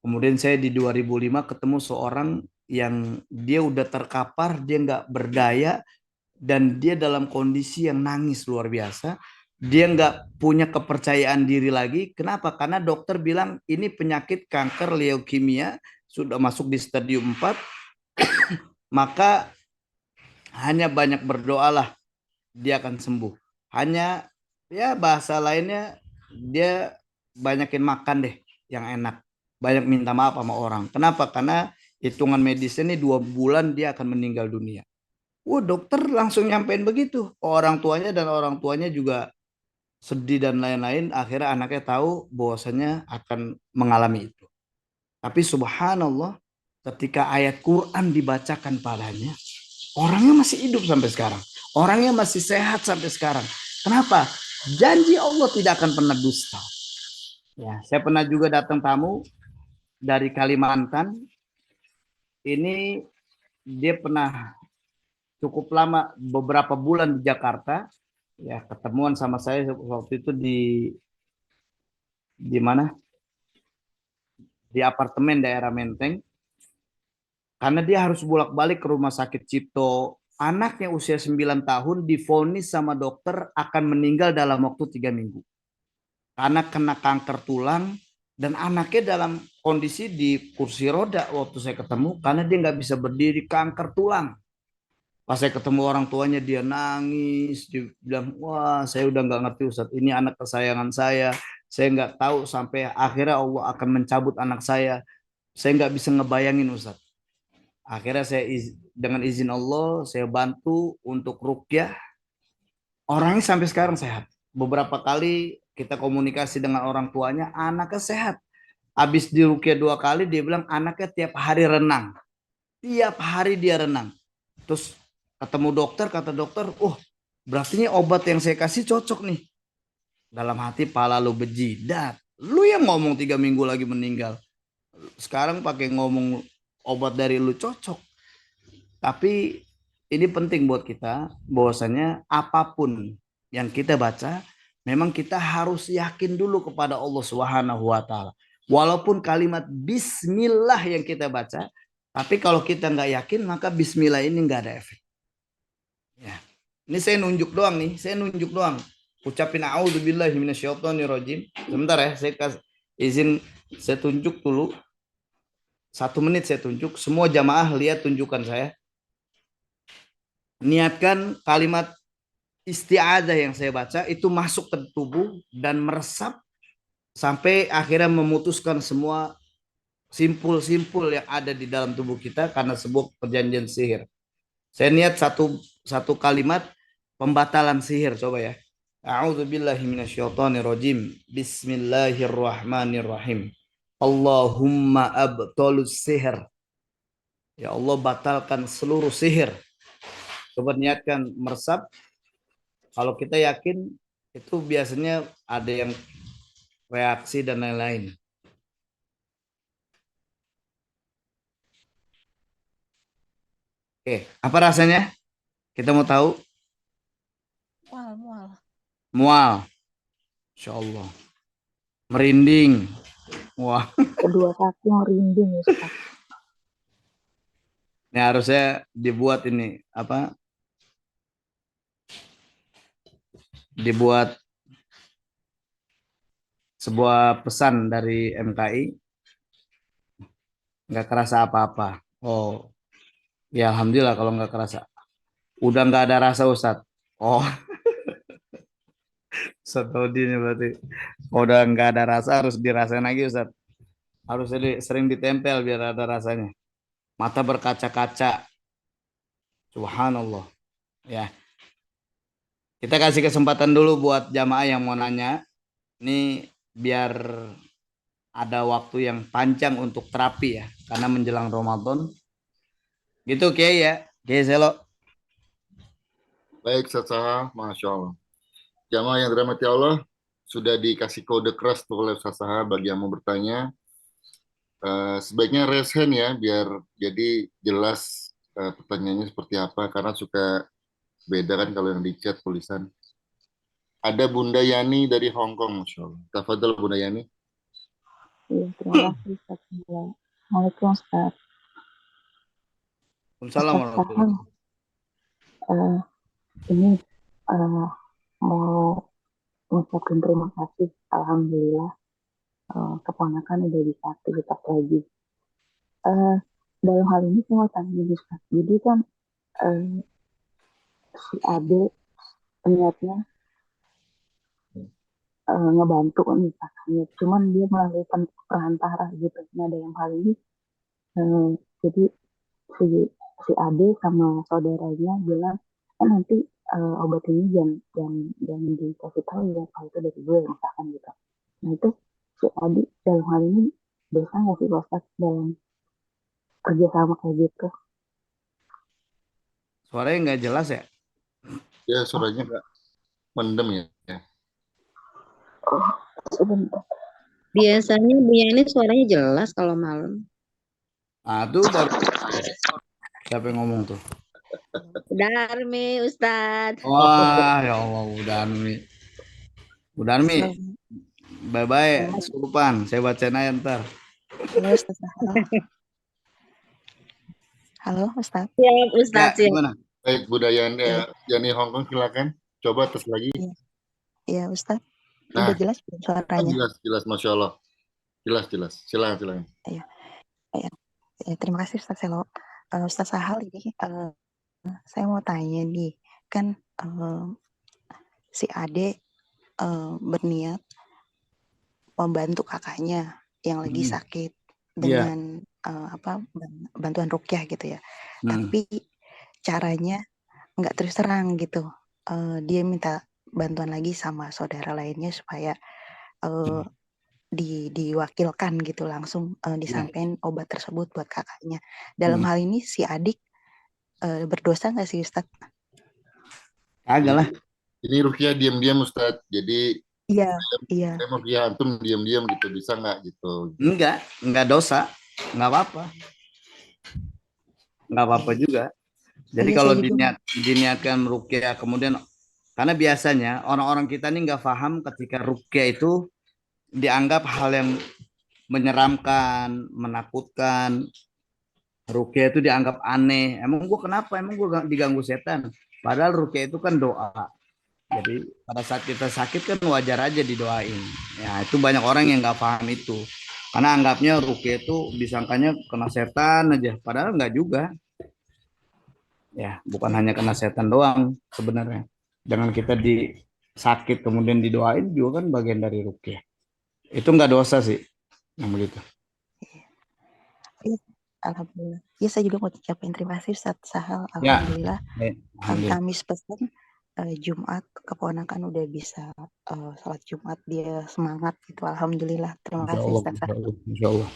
Kemudian saya di 2005 ketemu seorang yang dia udah terkapar, dia nggak berdaya, dan dia dalam kondisi yang nangis luar biasa. Dia nggak punya kepercayaan diri lagi. Kenapa? Karena dokter bilang ini penyakit kanker leukemia, sudah masuk di stadium 4. Maka hanya banyak berdoalah, dia akan sembuh. Hanya, ya bahasa lainnya, dia banyakin makan deh yang enak, banyak minta maaf sama orang. Kenapa? Karena hitungan medisnya ini 2 bulan dia akan meninggal dunia. Dokter langsung nyampein begitu. Orang tuanya juga sedih dan lain-lain. Akhirnya anaknya tahu bahwasanya akan mengalami itu. Tapi subhanallah, ketika ayat Quran dibacakan padanya, orangnya masih hidup sampai sekarang. Orangnya masih sehat sampai sekarang. Kenapa? Janji Allah tidak akan pernah dusta. Ya, saya pernah juga datang tamu dari Kalimantan. Ini dia pernah cukup lama, beberapa bulan di Jakarta. Ya, ketemuan sama saya waktu itu di mana? Di apartemen daerah Menteng. Karena dia harus bolak-balik ke rumah sakit Cipto. Anaknya usia 9 tahun divonis sama dokter akan meninggal dalam waktu 3 minggu. Karena kena kanker tulang dan anaknya dalam kondisi di kursi roda waktu saya ketemu karena dia nggak bisa berdiri, kanker tulang. Pas saya ketemu orang tuanya dia nangis, dia bilang, wah saya udah nggak ngerti Ustadz, ini anak kesayangan saya nggak tahu sampai akhirnya Allah akan mencabut anak saya nggak bisa ngebayangin Ustadz. Akhirnya dengan izin Allah saya bantu untuk ruqyah, orangnya sampai sekarang sehat. Beberapa kali kita komunikasi dengan orang tuanya, anaknya sehat. Habis diruqyah 2 kali dia bilang anaknya tiap hari renang, tiap hari dia renang. Terus ketemu dokter, kata dokter, berarti obat yang saya kasih cocok nih. Dalam hati pala lu bejidat. Lu yang ngomong 3 minggu lagi meninggal. Sekarang pakai ngomong obat dari lu cocok. Tapi ini penting buat kita, bahwasanya apapun yang kita baca, memang kita harus yakin dulu kepada Allah Subhanahu wa Ta'ala. Walaupun kalimat bismillah yang kita baca, tapi kalau kita nggak yakin, maka bismillah ini nggak ada efek. Ya. Ini saya nunjuk doang nih, Ucapin a'udzubillahi minasyaitonirrajim. Sebentar ya, saya izin saya tunjuk dulu. 1 menit saya tunjuk. Semua jamaah lihat tunjukan saya. Niatkan kalimat isti'adzah yang saya baca itu masuk ke tubuh dan meresap sampai akhirnya memutuskan semua simpul-simpul yang ada di dalam tubuh kita karena sebuah perjanjian sihir. Saya niat satu kalimat pembatalan sihir, coba ya. A'udzubillahi minasyaitonirrajim. Bismillahirrahmanirrahim. Allahumma abtalus sihir. Ya Allah, batalkan seluruh sihir. Coba niatkan meresap. Kalau kita yakin itu biasanya ada yang reaksi dan lain-lain. Oke, apa rasanya? Kita mau tahu? Mual. Insya Allah. Merinding. Wah. Kedua kaki merinding Ustaz. Ini harusnya dibuat ini apa? Dibuat sebuah pesan dari MKI. Nggak kerasa apa-apa. Oh, ya alhamdulillah kalau nggak kerasa. Udah nggak ada rasa Ustadz. Oh, Ustadz ini berarti. Udah nggak ada rasa harus dirasain lagi Ustadz. Harus sering ditempel biar ada rasanya. Mata berkaca-kaca. Subhanallah. Ya. Kita kasih kesempatan dulu buat jamaah yang mau nanya. Ini biar ada waktu yang panjang untuk terapi ya. Karena menjelang Ramadan. Gitu Kiai ya. Kiai Selo. Baik, Sasaha, Masya Allah. Jamaah yang dirahmati Allah, sudah dikasih kode keras tuh oleh Sasaha bagi yang mau bertanya. Sebaiknya raise hand ya, biar jadi jelas pertanyaannya seperti apa, karena suka beda kan kalau yang di chat tulisan. Ada Bunda Yani dari Hong Kong, Masya Allah. Tafadhol Bunda Yani. Iya, terima kasih Ustaz. Assalamualaikum Ustaz. Assalamualaikum. Ini mau mengucapkan terima kasih. Alhamdulillah keponakan udah bisa aktivitas lagi. Dalam hal ini saya mau tanya Ustaz. Jadi kan si Ade niatnya ngebantu nih kakaknya, cuman dia melalui perantara gitu. Nah dalam hal ini jadi si Ade sama saudaranya bilang nanti obat ini jangan dikasih tahu ya kalau itu dari gue misalkan gitu. Nah itu si Ade dalam hal ini bisa nggak sih Ustaz dalam kerjasama kayak gitu? Suaranya nggak jelas ya? Ya, suaranya nggak mendem ya. Sebentar. Biasanya Bu Yani suaranya jelas kalau malam. Tuh baru siapa yang ngomong tuh? Darmi Ustadz. Wah, ya Allah, Udarmi, bye-bye, kesurupan. Saya bacain aja ntar. Halo, Ustadz. Siap, Ya, Ustadz, siap. gimana? Baik, budaya Iya, Yani Hongkong silakan. Coba terus lagi. iya, iya, Ustadz. Udah Nah, jelas belum suaranya? jelas, jelas, Masya Allah. Jelas, jelas. Silakan, silakan. Iya, iya. Ya, terima kasih Ustadz Selo. Ustadz Sahal ini saya mau tanya nih, kan si Ade berniat membantu kakaknya yang lagi Hmm. sakit Iya. dengan bantuan rukyah gitu ya. Hmm. Tapi caranya nggak terus terang gitu. Dia minta bantuan lagi sama saudara lainnya supaya diwakilkan gitu langsung disampaikan obat tersebut buat kakaknya. Dalam hal ini si adik berdosa nggak sih Ustadz? Agak lah. Ini Rukia diam-diam Ustadz. Jadi Iya, iya. saya mau Rukia antum diam-diam gitu. Bisa nggak gitu? Enggak dosa, enggak apa-apa. Enggak apa-apa juga. Jadi Iya, kalau saya juga diniatkan rukyah, kemudian karena biasanya orang-orang kita ini nggak paham ketika rukyah itu dianggap hal yang menyeramkan, menakutkan. Rukyah itu dianggap aneh. Emang gua kenapa? Emang gua diganggu setan? Padahal rukyah itu kan doa. Jadi pada saat kita sakit kan wajar aja didoain. Ya itu banyak orang yang nggak paham itu. Karena anggapnya rukyah itu disangkanya kena setan aja. Padahal nggak juga. Ya bukan hanya kena setan doang sebenarnya. Jangan kita sakit kemudian didoain juga kan bagian dari rukyah. Itu nggak dosa sih yang begitu. Iya, alhamdulillah. Ya saya juga mau ucapin terima kasih Ustadz Sahal. Ya. Alhamdulillah. Alhamdulillah. Kamis pesan Jumat keponakan udah bisa sholat Jumat, dia semangat gitu. Alhamdulillah. Terima Insya kasih Allah, Ustadz insya Sahal. Allah, insya Allah.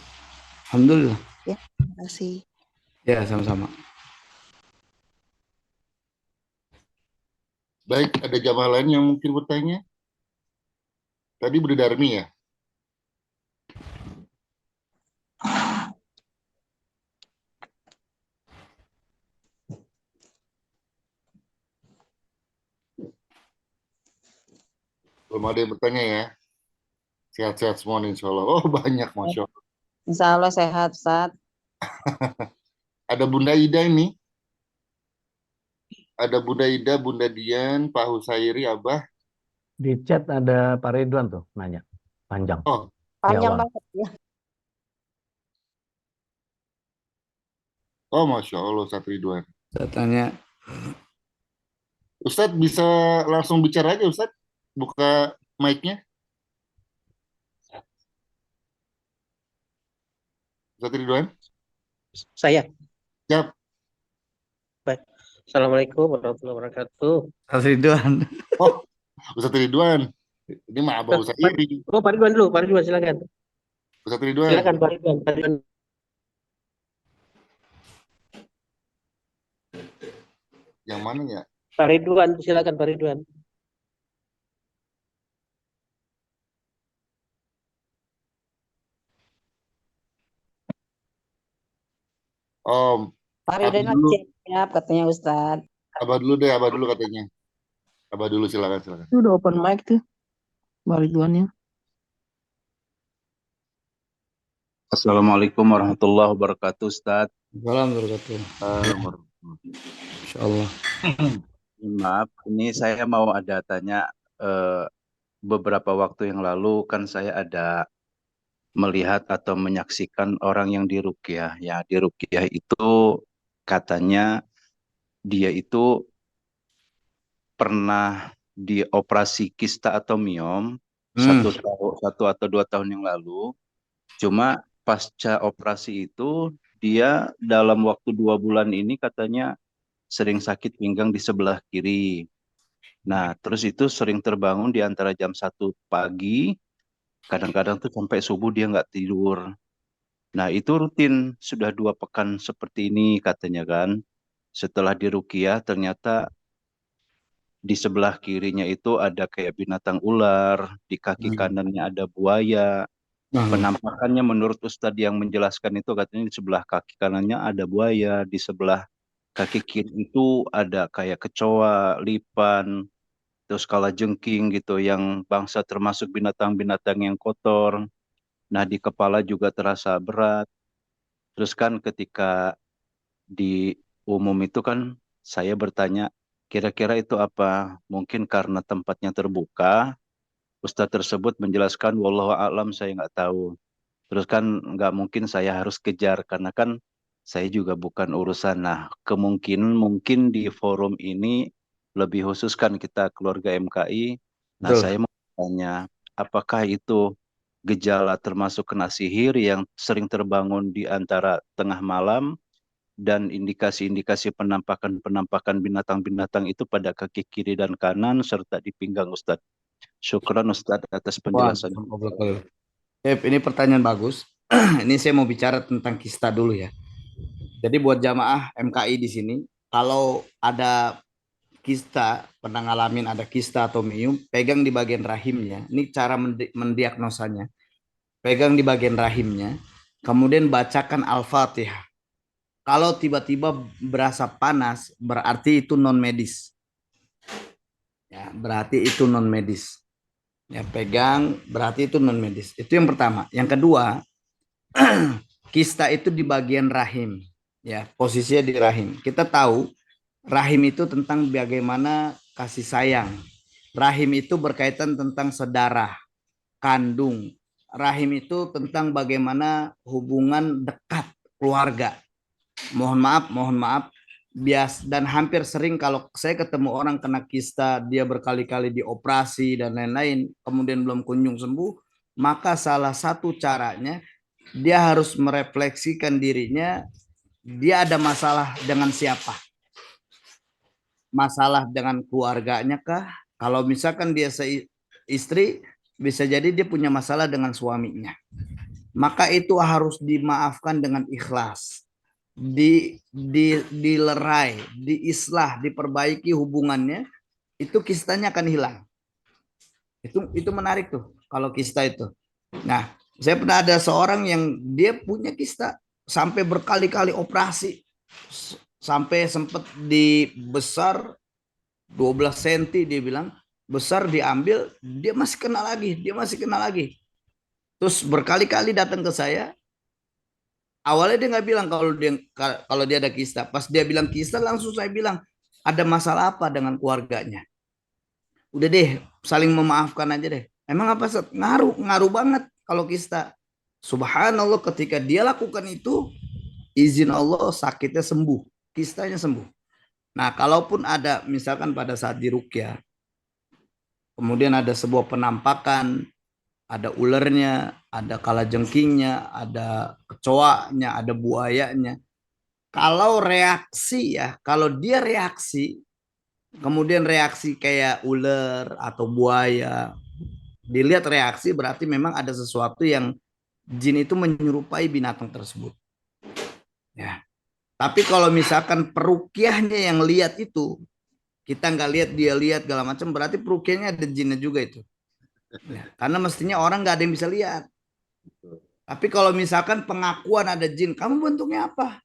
Alhamdulillah. Ya, terima kasih. Ya sama-sama. Baik, ada jamaah lain yang mungkin bertanya? Tadi Budi Darmi ya? Belum ada yang bertanya ya? Sehat-sehat semua nih, insya Allah. Oh banyak, Masya Allah. Insya Allah sehat, Ustadz. Ada Bunda Ida ini. Ada Bunda Ida, Bunda Dian, Pak Husairi, Abah. Di chat ada Pak Ridwan tuh nanya panjang. Oh, Panjang awal. banget ya. oh Masya Allah, Ustadz Ridwan. Saya tanya. Ustadz bisa langsung bicara aja, Ustadz. Buka mic-nya. Ustadz Ridwan. Saya. Siap. Baik. Assalamualaikum warahmatullahi wabarakatuh. Mas Ridwan. Oh, Ustadz Ridwan. Ini mah Abah Husairi. Oh, Pak Ridwan dulu, Pak Ridwan silakan. Ustadz Ridwan. Silakan Pak Ridwan. Pak Ridwan. Yang mana ya? Pak Ridwan, silakan Pak Ridwan. Om, Pak Abah Ridwan dulu. siap katanya Ustadz. Abah dulu deh, Abah dulu katanya. Abah dulu silakan, silakan. Itu udah open mic tuh, Mbak Ridwannya. Assalamualaikum warahmatullahi wabarakatuh, Ustadz. Alhamdulillah. Insya Allah. Maaf, ini saya mau ada tanya. Beberapa waktu yang lalu kan saya ada melihat atau menyaksikan orang yang diruqyah. Ya, diruqyah itu katanya dia itu pernah dioperasi kista atau miom 1 atau 2 tahun yang lalu. Cuma pasca operasi itu dia dalam waktu 2 bulan ini katanya sering sakit pinggang di sebelah kiri. Nah, terus itu sering terbangun di antara jam 1 pagi, kadang-kadang tuh sampai subuh dia nggak tidur. Nah, itu rutin, sudah 2 pekan seperti ini katanya kan. Setelah diruqyah ternyata di sebelah kirinya itu ada kayak binatang ular, di kaki kanannya ada buaya. Penampakannya menurut Ustadz yang menjelaskan itu katanya di sebelah kaki kanannya ada buaya, di sebelah kaki kiri itu ada kayak kecoa, lipan, terus kalajengking gitu yang bangsa termasuk binatang-binatang yang kotor. Nah di kepala juga terasa berat. Terus kan ketika di umum itu kan saya bertanya, kira-kira itu apa? Mungkin karena tempatnya terbuka, Ustadz tersebut menjelaskan, wallahu a'lam saya nggak tahu. Terus kan nggak mungkin saya harus kejar, karena kan saya juga bukan urusan. Nah, kemungkinan mungkin di forum ini lebih khusus kan kita keluarga MKI. Nah, Betul. saya mau tanya, apakah itu gejala termasuk kena sihir yang sering terbangun di antara tengah malam dan indikasi-indikasi penampakan-penampakan binatang-binatang itu pada kaki kiri dan kanan serta di pinggang Ustadz. Syukran Ustadz atas Wah, penjelasannya. ini pertanyaan bagus. Ini saya mau bicara tentang kista dulu ya. Jadi buat jamaah MKI di sini, kalau ada kista, pernah ngalamin ada kista atau mium, pegang di bagian rahimnya. Ini cara mendiagnosanya. Pegang di bagian rahimnya, kemudian bacakan Al-Fatihah. Kalau tiba-tiba berasa panas, berarti itu non medis. Ya, berarti itu non medis. Ya, pegang berarti itu non medis. Itu yang pertama. Yang kedua, kista itu di bagian rahim. Ya, posisinya di rahim. Kita tahu rahim itu tentang bagaimana kasih sayang. Rahim itu berkaitan tentang saudara, kandung. Rahim itu tentang bagaimana hubungan dekat keluarga. Mohon maaf, dan hampir sering kalau saya ketemu orang kena kista, dia berkali-kali dioperasi dan lain-lain, kemudian belum kunjung sembuh, maka salah satu caranya dia harus merefleksikan dirinya, dia ada masalah dengan siapa? Masalah dengan keluarganya kah? Kalau misalkan dia istri, bisa jadi dia punya masalah dengan suaminya. Maka itu harus dimaafkan dengan ikhlas. Dilerai, diislah, diperbaiki hubungannya, itu kistanya akan hilang. Itu menarik tuh kalau kista itu. Nah, saya pernah ada seorang yang dia punya kista sampai berkali-kali operasi, sampai sempat dibesar 12 cm, dia bilang besar, diambil, dia masih kena lagi. Terus berkali-kali datang ke saya. Awalnya dia nggak bilang kalau dia ada kista. Pas dia bilang kista, langsung saya bilang ada masalah apa dengan keluarganya. Udah deh, saling memaafkan aja deh. Emang apa? Ngaruh banget kalau kista. Subhanallah, ketika dia lakukan itu, izin Allah sakitnya sembuh, kistanya sembuh. Nah, kalaupun ada misalkan pada saat diruqyah, kemudian ada sebuah penampakan, ada ularnya, ada kalajengkingnya, ada kecoanya, ada buayanya. Kalau reaksi ya, kalau dia reaksi, kemudian reaksi kayak ular atau buaya, dilihat reaksi berarti memang ada sesuatu yang jin itu menyerupai binatang tersebut. Ya. Tapi kalau misalkan perukiahnya yang lihat itu, kita nggak lihat, dia lihat segala macam, berarti perukiahnya ada jinnya juga itu. Ya, karena mestinya orang nggak ada yang bisa lihat. Tapi kalau misalkan pengakuan ada jin, kamu bentuknya apa?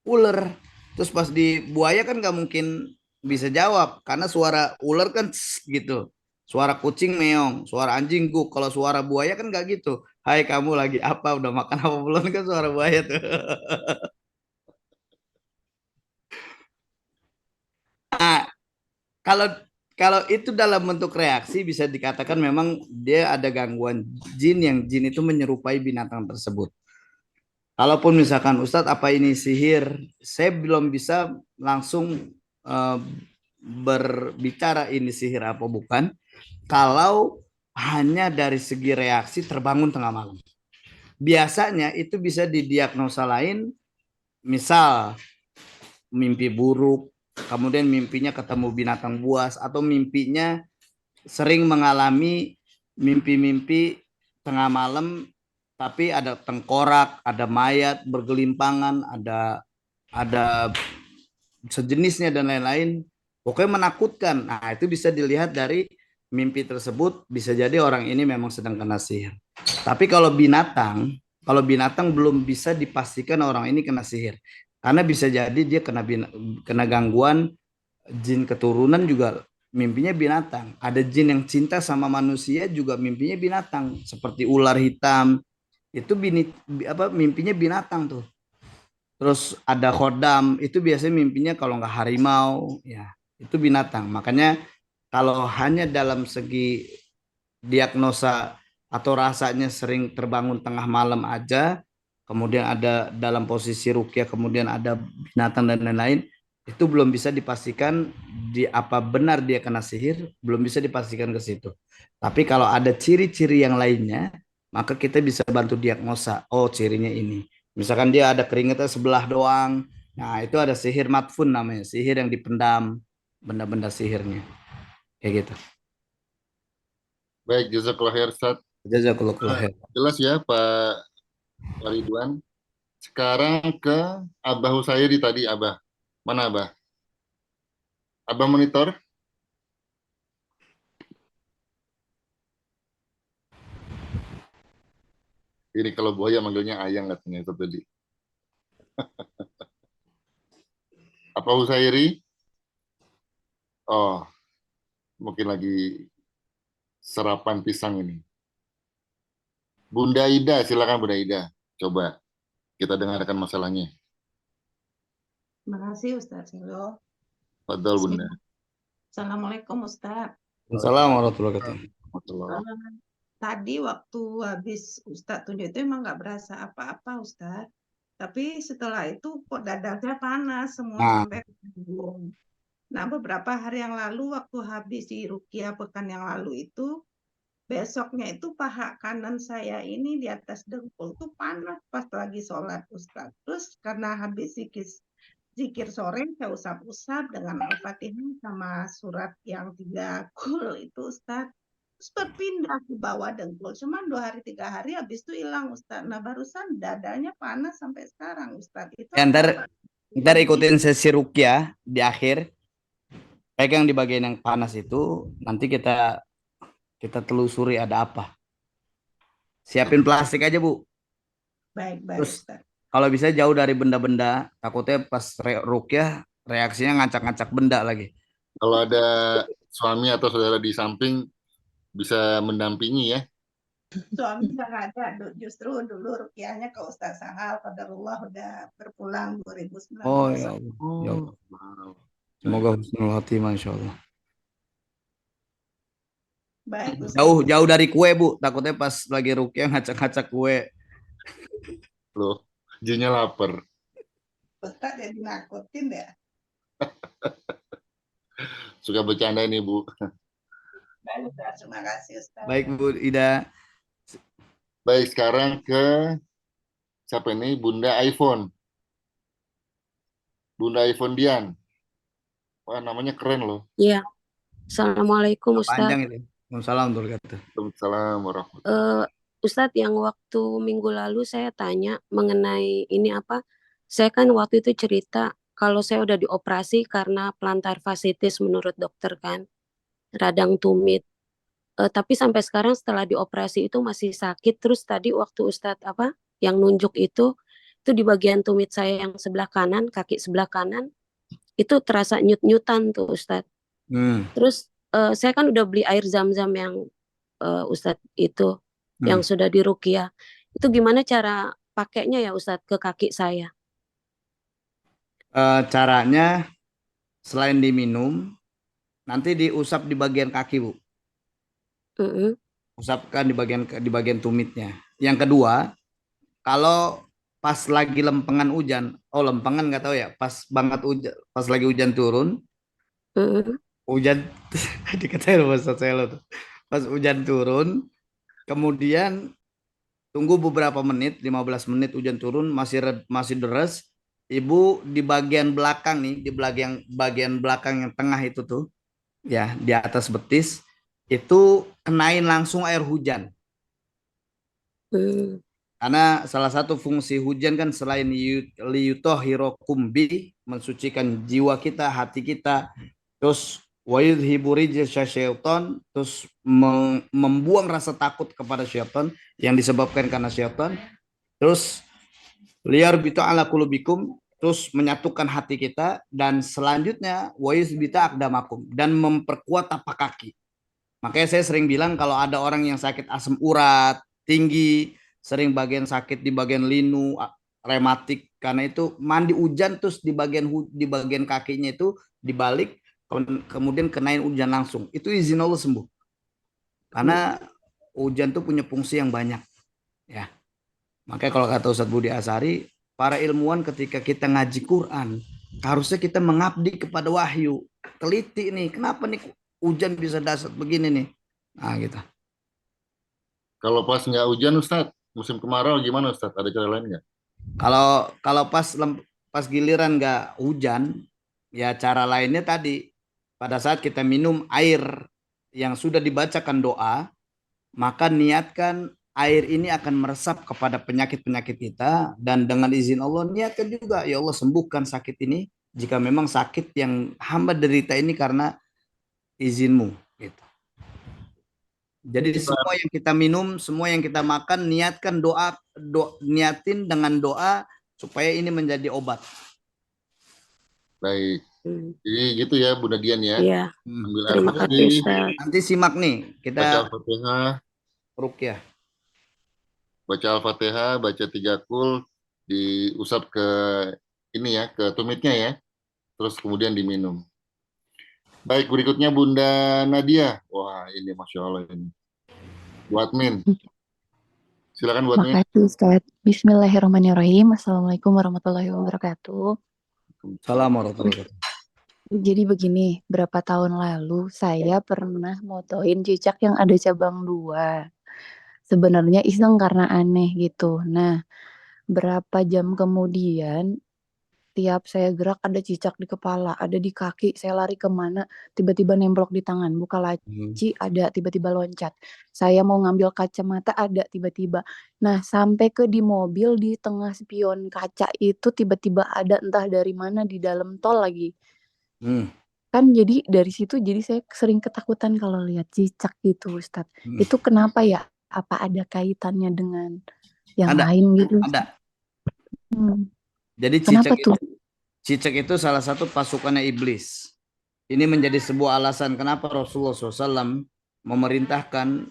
Ular. Terus pas di buaya kan nggak mungkin bisa jawab karena suara ular kan gitu. Suara kucing meong, suara anjing guk. Kalau suara buaya kan nggak gitu. Hai, kamu lagi apa? Udah makan apa belum? Kan suara buaya tuh. Nah, kalau kalau itu dalam bentuk reaksi bisa dikatakan memang dia ada gangguan jin, yang jin itu menyerupai binatang tersebut. Kalaupun misalkan Ustadz apa ini sihir, saya belum bisa langsung berbicara ini sihir apa bukan. Kalau hanya dari segi reaksi terbangun tengah malam, biasanya itu bisa didiagnosa lain, misal mimpi buruk, kemudian mimpinya ketemu binatang buas, atau mimpinya sering mengalami mimpi-mimpi tengah malam tapi ada tengkorak, ada mayat bergelimpangan, ada sejenisnya dan lain-lain. Pokoknya menakutkan. Nah, itu bisa dilihat dari mimpi tersebut, bisa jadi orang ini memang sedang kena sihir. Tapi kalau binatang belum bisa dipastikan orang ini kena sihir. Karena bisa jadi dia kena gangguan jin keturunan juga, mimpinya binatang. Ada jin yang cinta sama manusia juga mimpinya binatang, seperti ular hitam. Itu mimpinya binatang tuh. Terus ada khodam, itu biasanya mimpinya kalau nggak harimau, ya itu binatang. Makanya kalau hanya dalam segi diagnosa atau rasanya sering terbangun tengah malam aja, kemudian ada dalam posisi ruqyah, kemudian ada binatang dan lain-lain, itu belum bisa dipastikan di apa benar dia kena sihir, belum bisa dipastikan ke situ. Tapi kalau ada ciri-ciri yang lainnya, maka kita bisa bantu diagnosa, oh cirinya ini. Misalkan dia ada keringetnya sebelah doang, nah itu ada sihir matfun namanya, sihir yang dipendam, benda-benda sihirnya. Kayak gitu. Baik, jazakallah khair, Ustaz. Jazakallah khair. Jelas ya, Pak Ridwan. Sekarang ke Abah Husairi tadi, Abah. Mana Abah? Abah monitor? Ini kalau buaya manggilnya ayang katanya itu tadi. Apa Husairi? Oh, mungkin lagi serapan pisang ini. Bunda Ida, silakan Bunda Ida. Coba kita dengarkan masalahnya. Terima kasih Ustaz Silo. Fadal Bunda. Assalamualaikum Ustaz. Assalamualaikum warahmatullahi wabarakatuh. Tadi waktu habis Ustaz tunjuk itu emang nggak berasa apa-apa Ustaz. Tapi setelah itu kok dadanya panas semua sampai ke punggung. Nah beberapa hari yang lalu waktu habis di Ruqyah pekan yang lalu itu, besoknya itu paha kanan saya ini di atas dengkul tuh panas pas lagi sholat Ustaz. Terus karena habis zikir sore saya usap-usap dengan Al-Fatihah sama surat yang 3 kul itu Ustaz. Terus berpindah ke bawah dengkul. Cuman 2 hari 3 hari habis itu hilang Ustaz. Nah barusan dadanya panas sampai sekarang Ustaz. Itu Ya, ntar ikutin sesi ruqyah di akhir. Pegang di bagian yang panas itu, nanti kita telusuri ada apa. Siapin plastik aja, Bu. Baik, Terus Ustaz. kalau bisa jauh dari benda-benda, takutnya pas ruqyah reaksinya ngacak-ngacak benda lagi. Kalau ada suami atau saudara di samping bisa mendampingi ya. Suami nggak ada, justru dulu ruqyahnya ke Ustaz Sahal, qadarullah udah berpulang 2019. Oh ya Allah. Ya Allah. Semoga husnul khotimah insyaallah. Baik, Ustaz. Jauh dari kue, Bu. Takutnya pas lagi ruqyah ngacak-ngacak kue. Loh, jinnya lapar. Ustaz jadi nakutin ya. Suka bercanda ini, Bu. Baik, Ustaz. Terima kasih, Ustaz. Baik, Bu Ida. Baik, sekarang ke siapa ini? Bunda iPhone. Bunda iPhone Dian. Wah, namanya keren loh. Iya. Assalamualaikum Ustaz. Panjang itu. Waalaikumsalam warahmatullahi. Ustadz, yang waktu minggu lalu saya tanya mengenai ini apa? Saya kan waktu itu cerita kalau saya udah dioperasi karena plantar fasciitis menurut dokter kan, radang tumit. Tapi sampai sekarang setelah dioperasi itu masih sakit. Terus tadi waktu Ustadz yang nunjuk itu di bagian tumit saya yang sebelah kanan, kaki sebelah kanan, itu terasa nyut-nyutan tuh Ustadz. Terus saya kan udah beli air zam-zam yang Ustadz itu yang sudah diruqyah. Itu gimana cara pakainya ya Ustadz ke kaki saya? Caranya selain diminum, nanti diusap di bagian kaki, Bu. Usapkan di bagian tumitnya. Yang kedua, kalau pas lagi lempengan hujan, lempengan nggak tahu ya, pas banget hujan, pas lagi hujan turun, hujan dikatain bahasa saya tuh. Pas hujan turun, kemudian tunggu beberapa menit, 15 menit hujan turun, masih deras. Ibu di bagian belakang nih, di bagian belakang yang tengah itu tuh, ya di atas betis, itu kenain langsung air hujan. Karena salah satu fungsi hujan kan selain liyutahhirakum bi, mensucikan jiwa kita, hati kita, terus wa yudhibu rijsa syaitan, terus membuang rasa takut kepada syaitan yang disebabkan karena syaitan, terus liyarbita ala qulubikum, terus menyatukan hati kita, dan selanjutnya wa yusbita aqdamakum, dan memperkuat tapak kaki. Makanya saya sering bilang kalau ada orang yang sakit asam urat tinggi, sering bagian sakit di bagian linu, rematik karena itu mandi hujan terus di bagian kakinya itu dibalik kemudian kenain hujan langsung. Itu izin Allah sembuh. Karena hujan tuh punya fungsi yang banyak. Ya. Makanya kalau kata Ustadz Budi Asari, para ilmuwan ketika kita ngaji Quran, harusnya kita mengabdi kepada wahyu. Teliti nih, kenapa nih hujan bisa dasar begini nih? Nah, gitu. Kalau pas nggak hujan Ustadz, musim kemarau gimana Ustadz? Ada cara lain nggak? Kalau pas giliran nggak hujan, ya cara lainnya tadi pada saat kita minum air yang sudah dibacakan doa, maka niatkan air ini akan meresap kepada penyakit-penyakit kita dan dengan izin Allah niatkan juga ya Allah sembuhkan sakit ini jika memang sakit yang hamba derita ini karena izinmu gitu. Jadi semua yang kita minum, semua yang kita makan, niatkan niatin dengan doa supaya ini menjadi obat. Baik. Jadi gitu ya Bunda Dian ya. Iya. Ambil air Terima kasih, putih, Ustaz. Nanti simak nih, baca kita Al-Fatihah, ruqyah. baca Al-Fatihah, baca 3 kul, diusap ke ini ya, ke tumitnya ya. Terus kemudian diminum. Baik, berikutnya Bunda Nadia. Wah, ini Masya Allah ini. Bu Admin. Silakan Bu Admin. Makasih Ustaz. Bismillahirrahmanirrahim. Assalamualaikum warahmatullahi wabarakatuh. Assalamualaikum warahmatullahi wabarakatuh. Jadi begini, berapa tahun lalu saya pernah motoin cicak yang ada cabang 2. Sebenarnya iseng karena aneh gitu. Nah, berapa jam kemudian tiap saya gerak ada cicak di kepala, ada di kaki, saya lari kemana, tiba-tiba nemplok di tangan, buka laci, ada tiba-tiba loncat. Saya mau ngambil kacamata, ada tiba-tiba. Nah, sampai ke di mobil, di tengah spion kaca itu tiba-tiba ada entah dari mana di dalam tol lagi. Kan jadi dari situ jadi saya sering ketakutan kalau lihat cicak gitu, Ustadz. Itu kenapa ya? Apa ada kaitannya dengan yang lain gitu? Ada. Jadi cicak itu salah satu pasukannya iblis. Ini menjadi sebuah alasan kenapa Rasulullah SAW memerintahkan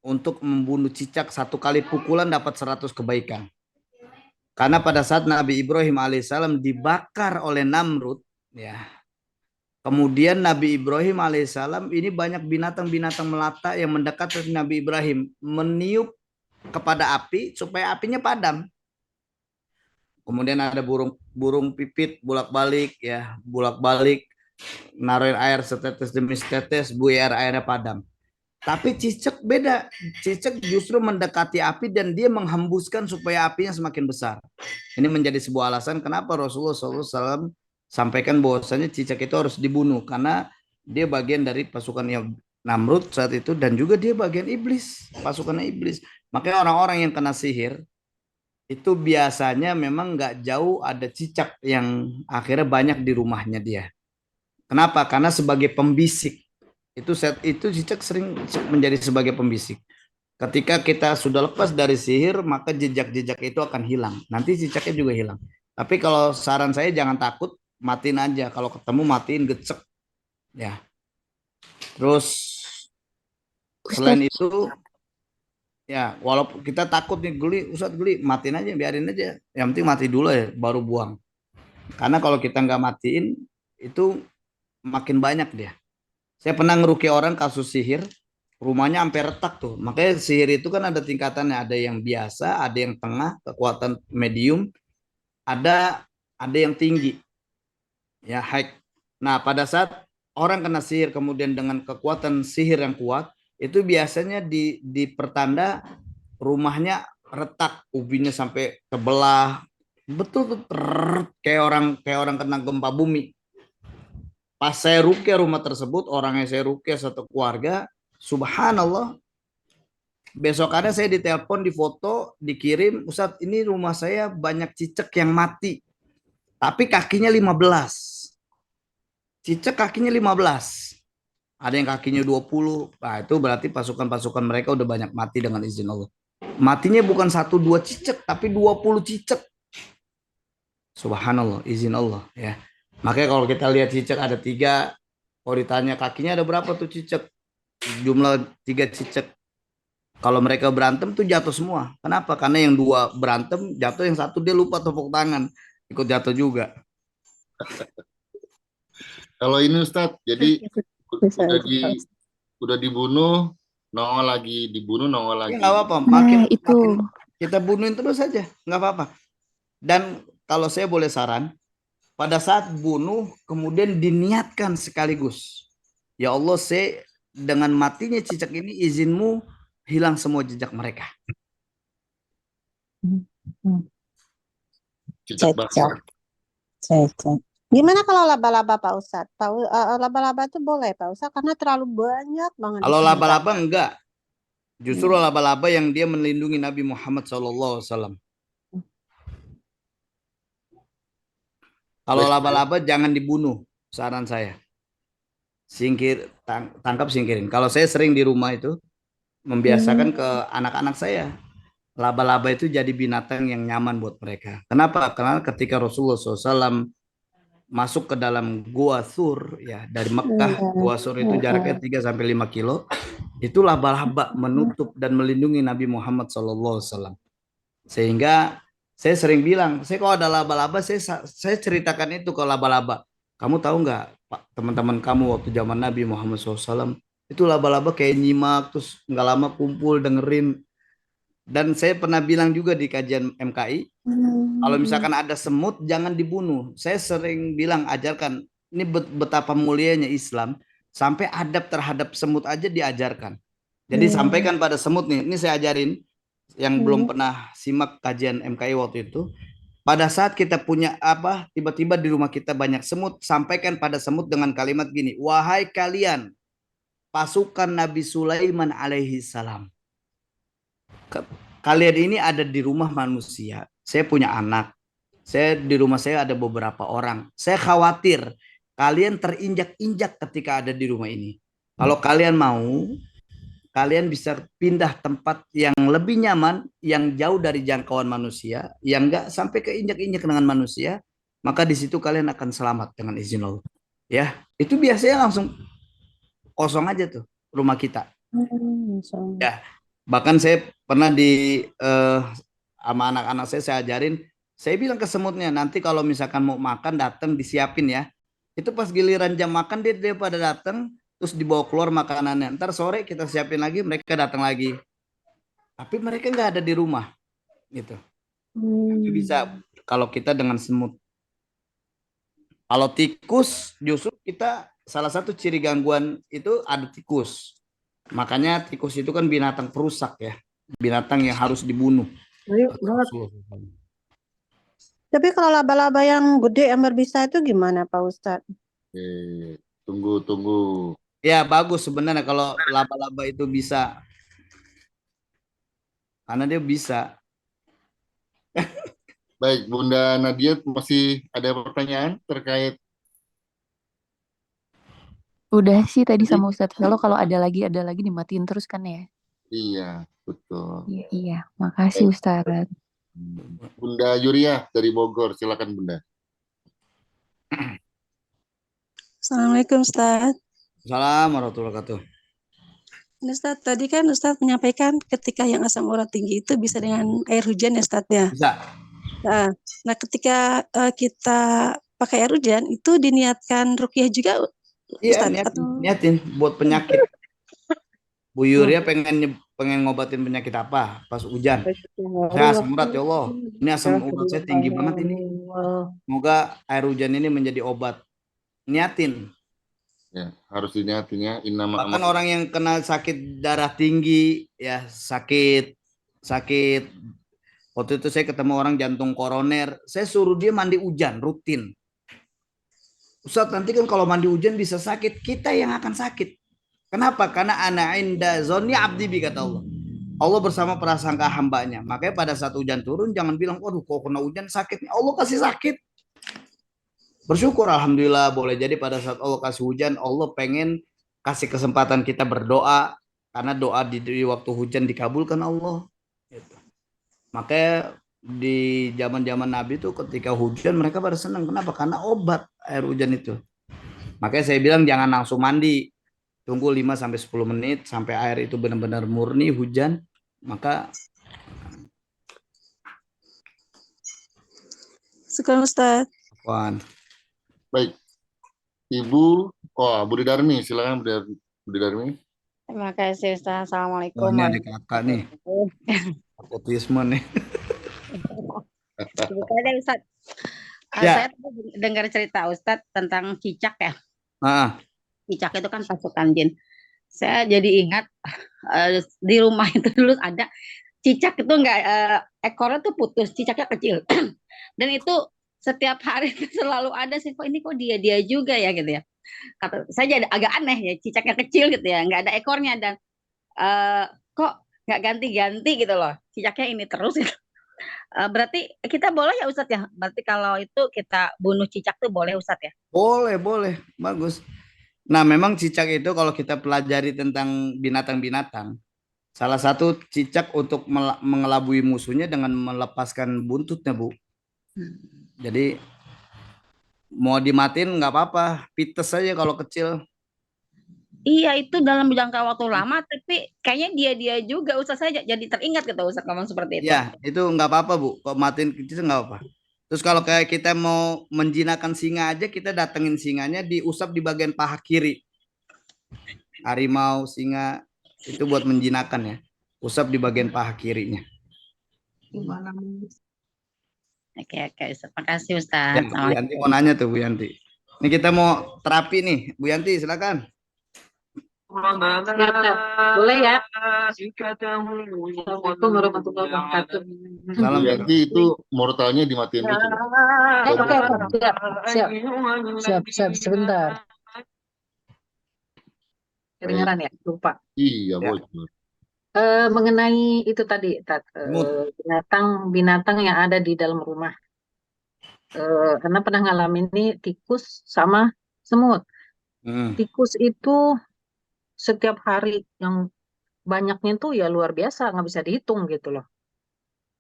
untuk membunuh cicak 1 kali pukulan dapat 100 kebaikan. Karena pada saat Nabi Ibrahim alaihissalam dibakar oleh Namrud, ya. Kemudian Nabi Ibrahim alaihissalam ini banyak binatang-binatang melata yang mendekat ke Nabi Ibrahim, meniup kepada api supaya apinya padam. Kemudian ada burung pipit bolak-balik naruhin air setetes demi setetes, biar airnya padam. Tapi cicak beda. Cicak justru mendekati api dan dia menghembuskan supaya apinya semakin besar. Ini menjadi sebuah alasan kenapa Rasulullah SAW sampaikan bahwasanya cicak itu harus dibunuh karena dia bagian dari pasukannya Namrud saat itu dan juga dia bagian iblis, pasukannya iblis. Makanya orang-orang yang kena sihir itu biasanya memang nggak jauh ada cicak yang akhirnya banyak di rumahnya dia. Kenapa? Karena sebagai pembisik. Itu cicak sering menjadi sebagai pembisik. Ketika kita sudah lepas dari sihir, maka jejak-jejak itu akan hilang. Nanti cicaknya juga hilang. Tapi kalau saran saya jangan takut, matiin aja. Kalau ketemu matiin, gecek. Ya. Terus selain itu, ya walaupun kita takut nih geli, matiin aja, biarin aja. Yang penting mati dulu ya, baru buang. Karena kalau kita nggak matiin, itu makin banyak dia. Saya pernah ngeruki orang kasus sihir, rumahnya sampai retak tuh. Makanya sihir itu kan ada tingkatannya, ada yang biasa, ada yang tengah, kekuatan medium, ada yang tinggi. Ya, high. Nah, pada saat orang kena sihir kemudian dengan kekuatan sihir yang kuat, itu biasanya di pertanda rumahnya retak, ubinnya sampai terbelah. Betul tuh, kayak orang kena gempa bumi. Pas saya ruqyah rumah tersebut, orangnya saya ruqyah satu keluarga, subhanallah. Besokannya saya ditelepon, difoto, dikirim, Ustadz ini rumah saya banyak cicak yang mati. Tapi kakinya 15. Cicak kakinya 15. Ada yang kakinya 20. Nah itu berarti pasukan-pasukan mereka udah banyak mati dengan izin Allah. Matinya bukan 1-2 cicak, tapi 20 cicak. Subhanallah, izin Allah ya. Makanya kalau kita lihat cicak ada 3, kalau ditanya kakinya ada berapa tuh cicak, jumlah 3 cicak. Kalau mereka berantem tuh jatuh semua. Kenapa? Karena yang dua berantem jatuh, yang satu dia lupa tepuk tangan, ikut jatuh juga. Kalau ini Ustadz, jadi Bisa. udah dibunuh, nongol lagi, dibunuh, nongol Ya lagi. nggak apa-apa, Nah, itu. makin kita bunuhin terus saja, nggak apa-apa. Dan kalau saya boleh saran, pada saat bunuh kemudian diniatkan sekaligus. Ya Allah, saya dengan matinya cicak ini izinmu hilang semua jejak mereka. Cicak basah. Cecek. Gimana kalau laba-laba Pak Ustadz? Laba-laba itu boleh Pak Ustadz karena terlalu banyak banget. Kalau di sini, Pak. laba-laba enggak. Justru laba-laba yang dia melindungi Nabi Muhammad SAW. Kalau laba-laba jangan dibunuh, saran saya. Tangkap, singkirin. Kalau saya sering di rumah itu membiasakan ke anak-anak saya, laba-laba itu jadi binatang yang nyaman buat mereka. Kenapa? Karena ketika Rasulullah SAW masuk ke dalam Gua Sur, ya, dari Mekah, Gua Sur itu jaraknya 3-5 kilo, itu laba-laba menutup dan melindungi Nabi Muhammad SAW. Sehingga saya sering bilang, saya kalau ada laba-laba, saya ceritakan itu ke laba-laba. Kamu tahu nggak, Pak, teman-teman kamu waktu zaman Nabi Muhammad SAW, itu laba-laba kayak nyimak, terus nggak lama kumpul dengerin. Dan saya pernah bilang juga di kajian MKI, kalau misalkan ada semut jangan dibunuh. Saya sering bilang, ajarkan, ini betapa mulianya Islam, sampai adab terhadap semut aja diajarkan. Jadi sampaikan pada semut nih, ini saya ajarin, yang belum pernah simak kajian MKI waktu itu. Pada saat kita punya apa, tiba-tiba di rumah kita banyak semut, sampaikan pada semut dengan kalimat gini, wahai kalian, pasukan Nabi Sulaiman alaihi salam. Kalian ini ada di rumah manusia. Saya punya anak. Di rumah saya ada beberapa orang. Saya khawatir kalian terinjak-injak ketika ada di rumah ini. Kalau kalian mau, kalian bisa pindah tempat yang lebih nyaman, yang jauh dari jangkauan manusia, yang enggak sampai keinjak-injak dengan manusia, maka di situ kalian akan selamat dengan izin Allah. Ya, itu biasanya langsung kosong aja tuh rumah kita. Ya, bahkan saya pernah sama anak-anak saya ajarin, saya bilang ke semutnya, nanti kalau misalkan mau makan datang disiapin ya. Itu pas giliran jam makan dia pada datang, terus dibawa keluar makanannya. Ntar sore kita siapin lagi, mereka datang lagi. Tapi mereka nggak ada di rumah, gitu. Itu bisa kalau kita dengan semut. Kalau tikus, justru kita salah satu ciri gangguan itu ada tikus. Makanya tikus itu kan binatang perusak ya, binatang yang harus dibunuh. Tapi kalau laba-laba yang gede yang berbisa itu gimana Pak Ustadz? Tunggu. Ya bagus sebenarnya kalau laba-laba itu bisa, karena dia bisa. Baik, Bunda Nadia, masih ada pertanyaan terkait? Udah sih tadi sama Ustadz kalau ada lagi dimatiin terus kan ya? Iya, betul. Iya, makasih Ustadz. Bunda Yuria dari Bogor, silakan Bunda. Assalamualaikum Ustadz. Assalamualaikum warahmatullahi wabarakatuh. Ustadz, tadi kan Ustadz menyampaikan ketika yang asam urat tinggi itu bisa dengan air hujan ya Ustadz ya? Bisa. Nah ketika kita pakai air hujan itu diniatkan ruqyah juga Iya, Ustadz? niatin buat penyakit. Bu Yuria pengen ngobatin penyakit apa pas hujan? Saya asam urat, ya Allah. Ini asam urat saya tinggi banget ini. Semoga air hujan ini menjadi obat. Niatin. Ya, harus diniatin ya. Bahkan orang yang kena sakit darah tinggi, ya sakit. Waktu itu saya ketemu orang jantung koroner, saya suruh dia mandi hujan rutin. Ustadz, nanti kan kalau mandi hujan bisa sakit, kita yang akan sakit. Kenapa? Karena ana inda zonni abdi bi, kata Allah. Allah bersama prasangka hambanya. Makanya pada saat hujan turun jangan bilang, waduh kok kena hujan sakit. Allah kasih sakit. Bersyukur alhamdulillah, boleh jadi pada saat Allah kasih hujan, Allah pengen kasih kesempatan kita berdoa, karena doa di waktu hujan dikabulkan Allah. Gitu. Makanya di zaman-zaman Nabi itu ketika hujan mereka pada senang. Kenapa? Karena obat air hujan itu. Makanya saya bilang jangan langsung mandi. Tunggu 5-10 menit sampai air itu benar-benar murni hujan, Maka Sekarang Ustaz. Wan, Baik, Ibu, Budi Darmi, silakan Budi Darmi. Terima kasih Ustaz. oh Assalamualaikum ini ada kakak nih, warahmatullahi nepotisme nih. wabarakatuh. Bukannya Ustaz, Ya, saya tadi dengar cerita Ustaz tentang cicak ya. ah, Cicak itu kan pasukan jin. Saya jadi ingat di rumah itu dulu ada cicak itu enggak ekornya tuh putus, cicaknya kecil. Dan itu setiap hari itu selalu ada sih, kok ini kok dia juga ya gitu ya. Kata saya jadi agak aneh ya, cicaknya kecil gitu ya, nggak ada ekornya dan kok nggak ganti-ganti gitu loh. Cicaknya ini terus gitu. Berarti kita boleh ya Ustadz ya? Berarti kalau itu kita bunuh cicak tuh boleh Ustadz ya? boleh, bagus. Nah, memang cicak itu kalau kita pelajari tentang binatang-binatang, salah satu cicak untuk mengelabui musuhnya dengan melepaskan buntutnya, Bu. Jadi mau dimatiin nggak apa-apa, pites saja kalau kecil. Iya itu dalam jangka waktu lama, tapi kayaknya dia juga Ustadz, saya jadi teringat gitu Ustadz ngomong seperti itu. Ya, itu nggak apa-apa, Bu. Kok matiin kecil nggak apa-apa. Terus kalau kayak kita mau menjinakkan singa aja, kita datengin singanya diusap di bagian paha kiri. Harimau, singa itu buat menjinakkan ya. Usap di bagian paha kirinya. Gimana? Oke, Ustadz. Makasih Ustadz. Ya, Bu Yanti mau nanya tuh, Bu Yanti. Ini kita mau terapi nih, Bu Yanti, silakan. Boleh ya? Assalamualaikum warahmatullahi wabarakatuh. Salam. Bu Yanti itu mortalnya dimatiin dulu. Oke, siap, sebentar. Kedengaran ya? Lupa. Iya, Ya. bocor. Mengenai itu tadi, binatang yang ada di dalam rumah. Karena pernah ngalamin ini tikus sama semut. Tikus itu setiap hari yang banyaknya tuh ya luar biasa, nggak bisa dihitung gitu loh.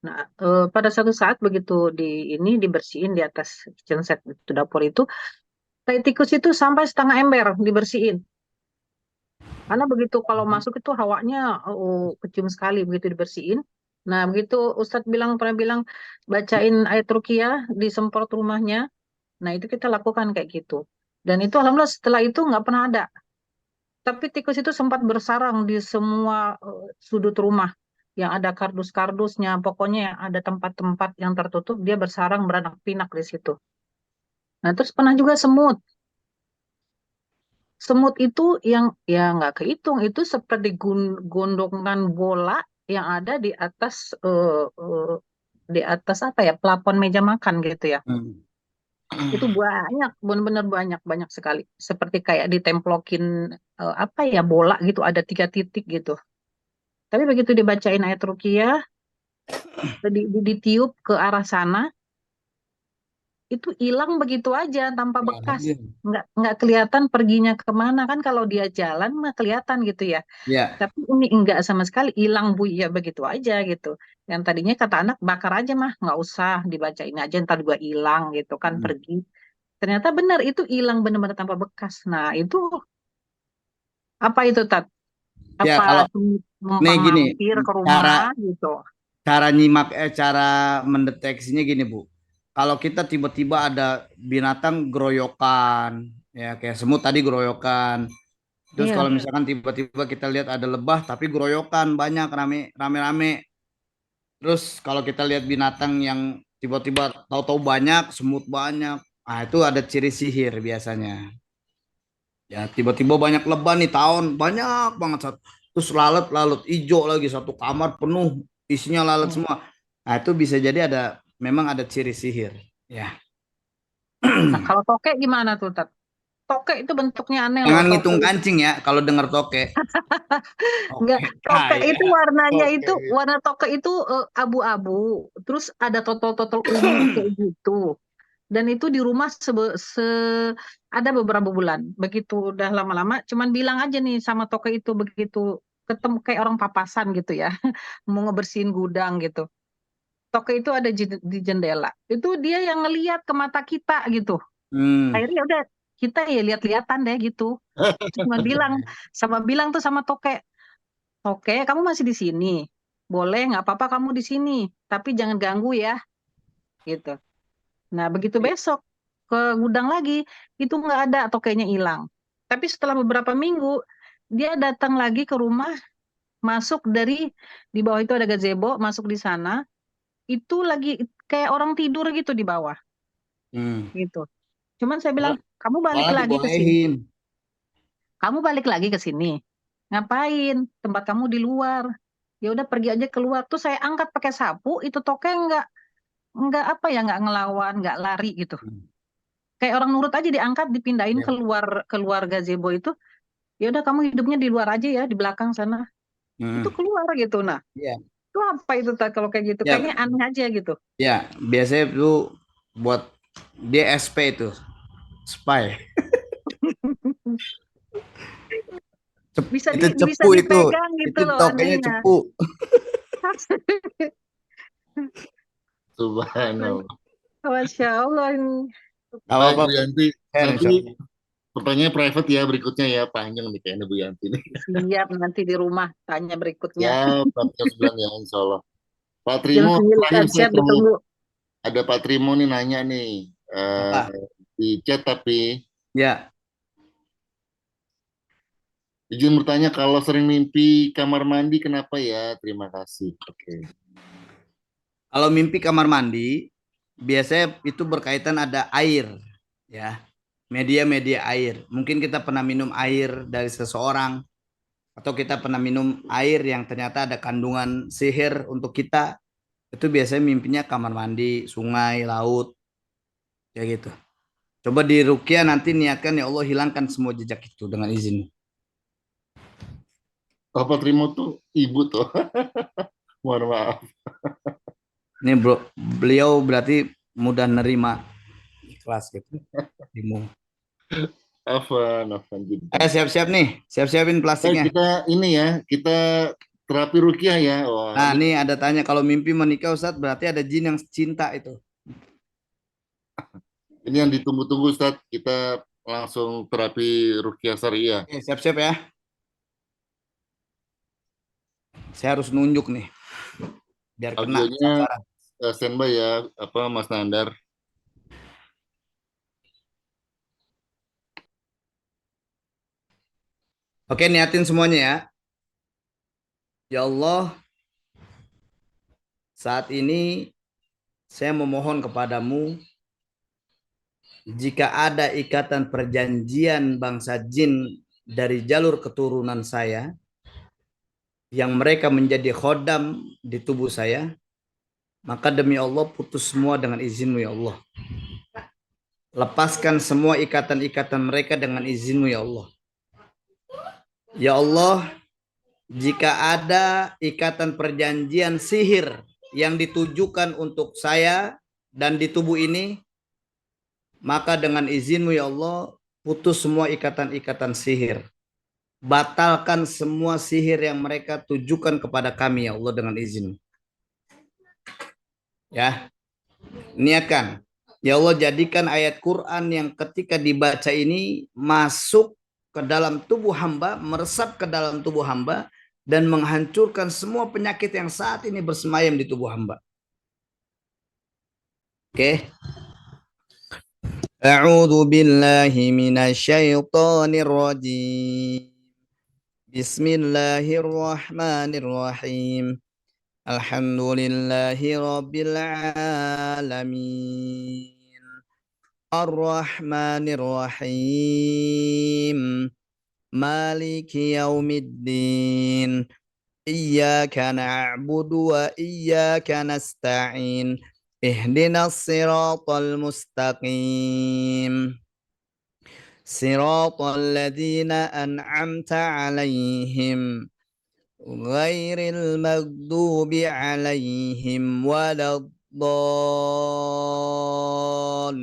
Nah, pada suatu saat begitu dibersihin di atas kitchen set itu dapur itu, tai tikus itu sampai setengah ember dibersihin. Karena begitu kalau masuk itu hawanya kecium sekali begitu dibersihin. Nah, begitu Ustadz pernah bilang bacain ayat ruqyah, disemprot rumahnya. Nah, itu kita lakukan kayak gitu. Dan itu alhamdulillah setelah itu nggak pernah ada. Tapi tikus itu sempat bersarang di semua sudut rumah. Yang ada kardus-kardusnya, pokoknya yang ada tempat-tempat yang tertutup, dia bersarang beranak pinak di situ. Nah, terus pernah juga semut. Semut itu yang ya nggak kehitung, itu seperti gondongan bola yang ada di atas apa ya, plafon meja makan gitu ya. Itu banyak, benar-benar banyak sekali. Seperti kayak ditemplokin apa ya, bola gitu, ada 3 titik gitu. Tapi begitu dibacain ayat ruqyah, ditiup ke arah sana, itu hilang begitu aja tanpa bekas, nggak kelihatan perginya kemana. Kan kalau dia jalan mah kelihatan gitu ya. Tapi ini enggak sama sekali, hilang Bu ya begitu aja gitu. Yang tadinya kata anak bakar aja mah, nggak usah dibacain aja, ntar juga hilang gitu kan, pergi. Ternyata benar itu hilang benar-benar tanpa bekas. Nah itu apa itu Tat? Ya, Apa kalau nih gini, mampir ke rumah gitu? cara mendeteksinya gini Bu. Kalau kita tiba-tiba ada binatang geroyokan, ya kayak semut tadi geroyokan. Terus kalau misalkan tiba-tiba kita lihat ada lebah tapi geroyokan banyak, rame-rame. Terus kalau kita lihat binatang yang tiba-tiba tahu-tahu banyak, semut banyak, nah itu ada ciri sihir biasanya. Ya tiba-tiba banyak lebah nih, banyak banget, terus lalat hijau lagi, satu kamar penuh isinya lalat semua. Nah itu bisa jadi memang ada ciri sihir ya. Nah, kalau tokek gimana tuh Tat? Tokek itu bentuknya aneh loh. Jangan ngitung kancing ya kalau dengar tokek. Enggak, tokek itu warnanya warna tokek itu abu-abu, terus ada totol-totol ungu kayak gitu. Dan itu di rumah ada beberapa bulan. Begitu udah lama-lama, cuman bilang aja nih sama tokek itu, begitu ketemu kayak orang papasan gitu ya, mau ngebersihin gudang gitu. Tokek itu ada di jendela. Itu dia yang ngelihat ke mata kita gitu. Akhirnya udah kita ya lihat-lihatan deh gitu. Cuma bilang tuh sama tokek, "Tokek, kamu masih di sini?" boleh nggak apa-apa kamu di sini, tapi jangan ganggu ya, gitu. Nah, begitu besok ke gudang lagi, itu nggak ada atau kayaknya hilang. Tapi setelah beberapa minggu, dia datang lagi ke rumah, masuk dari di bawah itu ada gazebo, masuk di sana, itu lagi kayak orang tidur gitu di bawah, gitu. Cuman saya bilang, kamu balik Malah lagi ke sini. dibolehin. Kamu balik lagi ke sini. Ngapain? Tempat kamu di luar. Ya udah pergi aja keluar. Tuh saya angkat pakai sapu, itu tokeng nggak apa ya, nggak ngelawan, nggak lari gitu. Kayak orang nurut aja, diangkat, dipindahin Ya. keluar gazebo itu. Ya udah kamu hidupnya di luar aja ya, di belakang sana. Itu keluar gitu. Nah, Ya. itu apa itu kalau kayak gitu? Ya. Kayaknya aneh aja gitu. Ya, biasanya itu buat dia SP itu, spy. Bisa Itu bisa cepu itu dipegang gitu loh tokenya anehnya. cepu. Subhanallah. Masya Allah ini. Gak Baik apa-apa. Bu Yanti, Share, nanti insya Allah. pertanyaan private ya berikutnya ya, panjang nih kayaknya Bu Yanti nih. Siap, nanti di rumah tanya berikutnya. Ya, Pak 9 ya insya Allah. Pak Yang Trimo, terakhir saya siap ditunggu. ada Pak Trimo nih nanya nih Apa? di chat tapi Ya, izin bertanya kalau sering mimpi kamar mandi kenapa ya? Terima kasih. Oke. kalau mimpi kamar mandi biasanya itu berkaitan ada air, ya, media-media air. Mungkin kita pernah minum air dari seseorang atau kita pernah minum air yang ternyata ada kandungan sihir untuk kita. Itu biasanya mimpinya kamar mandi, sungai, laut, ya gitu. Coba di ruqyah nanti niatkan, ya Allah hilangkan semua jejak itu dengan izin. Pak Trimo tuh ibu tuh. Mohon maaf. Ini bro, beliau berarti mudah nerima, ikhlas gitu. Afan. Siap-siap nih, siap-siapin plastiknya. Kita ini ya, kita terapi ruqyah ya. Wah, Nah, ini ada tanya kalau mimpi menikah Ustadz berarti ada jin yang cinta itu. ini yang ditunggu-tunggu Ustadz. Kita langsung terapi ruqyah syariah. Oke, siap-siap ya. Saya harus nunjuk nih, biar kena Audionya sasaran. standby ya, Mas Nandar. Oke, niatin semuanya ya. Ya Allah, saat ini saya memohon kepadamu, jika ada ikatan perjanjian bangsa jin dari jalur keturunan saya, yang mereka menjadi khodam di tubuh saya, maka demi Allah putus semua dengan izin-Mu ya Allah. Lepaskan semua ikatan-ikatan mereka dengan izin-Mu ya Allah. Ya Allah, jika ada ikatan perjanjian sihir yang ditujukan untuk saya dan di tubuh ini, maka dengan izin-Mu ya Allah, putus semua ikatan-ikatan sihir. Batalkan semua sihir yang mereka tujukan kepada kami ya Allah dengan izin. Ya, niatkan. Ya Allah, jadikan ayat Quran yang ketika dibaca ini masuk ke dalam tubuh hamba, meresap ke dalam tubuh hamba, dan menghancurkan semua penyakit yang saat ini bersemayam di tubuh hamba. Oke. A'udzu billahi minasyaitonir rajim. Bismillahirrahmanirrahim. Alhamdulillahi rabbil alamin. Ar-Rahmanir Rahim. Maliki yaumiddin. Iyyaka na'budu wa iyyaka nasta'in. Ihdinas siratal mustaqim. Siratal ladzina an'amta 'alaihim ghairil maghdubi 'alaihim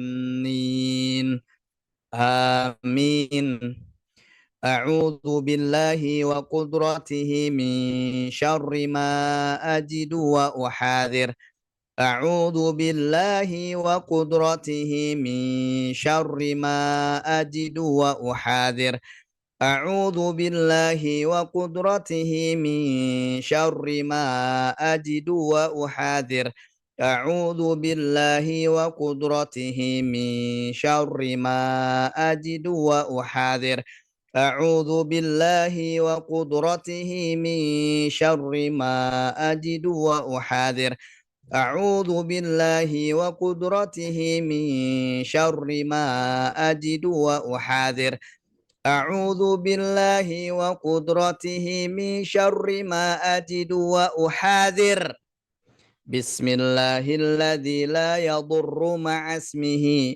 waladdallin. Amin. A'udzu billahi wa qudratihi min syarri ma ajidu wa uhadhir. A'udzu billahi wa qudratihi min syarri ma ajidu wa uhadhir. أعوذ بالله وقدرته من شر ما أجد وأحاذر أعوذ بالله وقدرته من شر ما أجد وأحاذر أعوذ بالله وقدرته من شر ما أجد وأحاذر أعوذ بالله وقدرته من شر ما أجد وأحاذر أعوذ بالله وقدرته من شر ما أجد وأحاذر بسم الله الذي لا يضر مع اسمه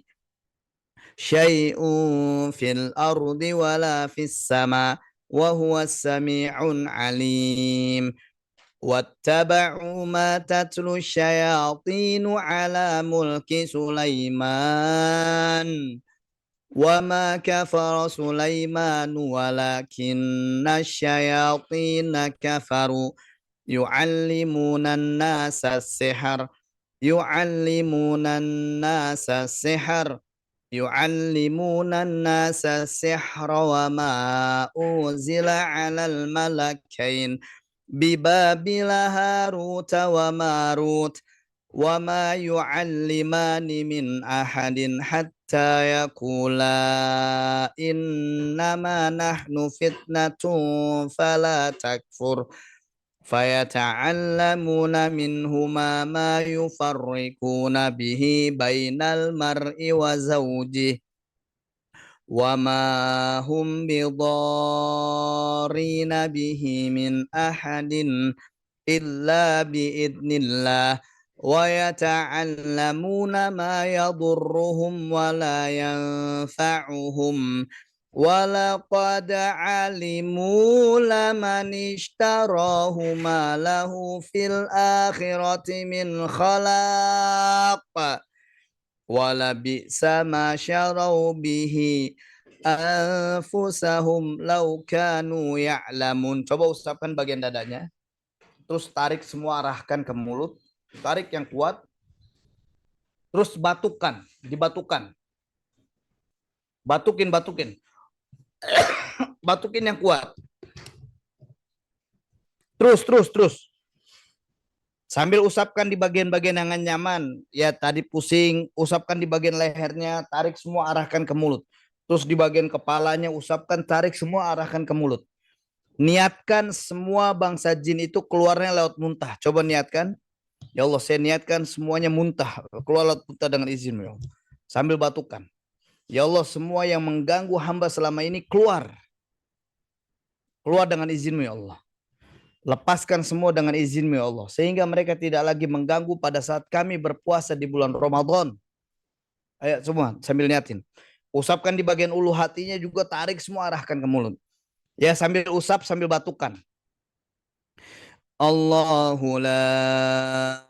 شيء في الأرض ولا في السماء وهو السميع العليم واتبعوا ما تتلو الشياطين على ملك سليمان وما كفر سليمان ولكن الشياطين كفروا يعلمون الناس السحر يعلمون الناس السحر يعلمون الناس السحر وما أنزل على الملكين ببابل هاروت وماروت وما يعلمان من أحد حتى يقولا إنما نحن فتنة فلا تكفر فيتعلمون منهما ما يفرقون به بين المرء وزوجه وما هم بضارين به من أحد إلا بإذن الله ويتعلمون ما يضرهم ولا ينفعهم ولقد علموا لمن اشتراه ما له في الآخرة من خلاق ولبئس ما شروا به أنفسهم لو كانوا يعلمون. Coba usapkan bagian dadanya. Terus tarik semua, arahkan ke mulut. Tarik yang kuat. Terus batukan, dibatukan. Batukin. Batukin yang kuat. Terus. Sambil usapkan di bagian-bagian yang nyaman. Ya tadi pusing, usapkan di bagian lehernya, tarik semua, arahkan ke mulut. Terus di bagian kepalanya usapkan, tarik semua, arahkan ke mulut. Niatkan semua bangsa jin itu keluarnya lewat muntah. Coba niatkan. Ya Allah, saya niatkan semuanya muntah. Keluar lewat muntah dengan izin ya Allah. Sambil batukan. Ya Allah, semua yang mengganggu hamba selama ini keluar. Keluar dengan izin ya Allah. Lepaskan semua dengan izin ya Allah. Sehingga mereka tidak lagi mengganggu pada saat kami berpuasa di bulan Ramadan. Ayo semua sambil niatin. Usapkan di bagian ulu hatinya juga, tarik semua, arahkan ke mulut. Ya sambil usap, sambil batukan. Allahu la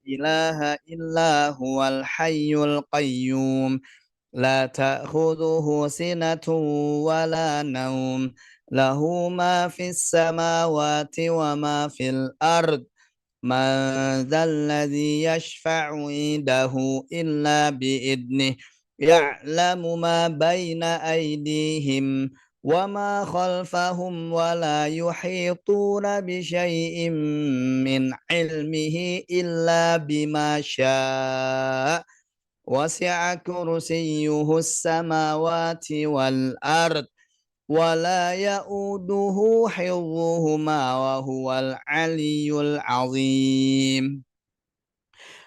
ilaha illa huwal hayyul qayyum la ta'khudhuhu sinatun wa la naum lahu ma fis samawati wa ma fil ard man dzalladzi yashfa'u indahu illa bi'idnih ya'lamu ma baina aydihim وما خلفهم ولا يحيطون بشيء من علمه إلا بما شاء وسع كرسيه السماوات والأرض ولا يؤوده حفظهما وهو العلي العظيم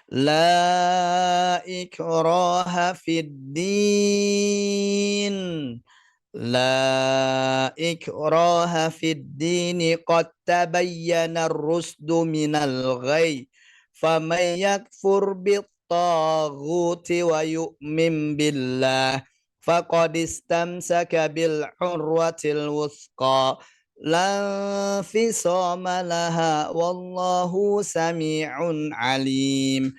لا إكراه في الدين لا إكراه في الدين قد تبين الرشد من الغي فمن يكفر بالطاغوت ويؤمن بالله فقد استمسك بالعروة الوثقى لا انفصام لها والله سميع عليم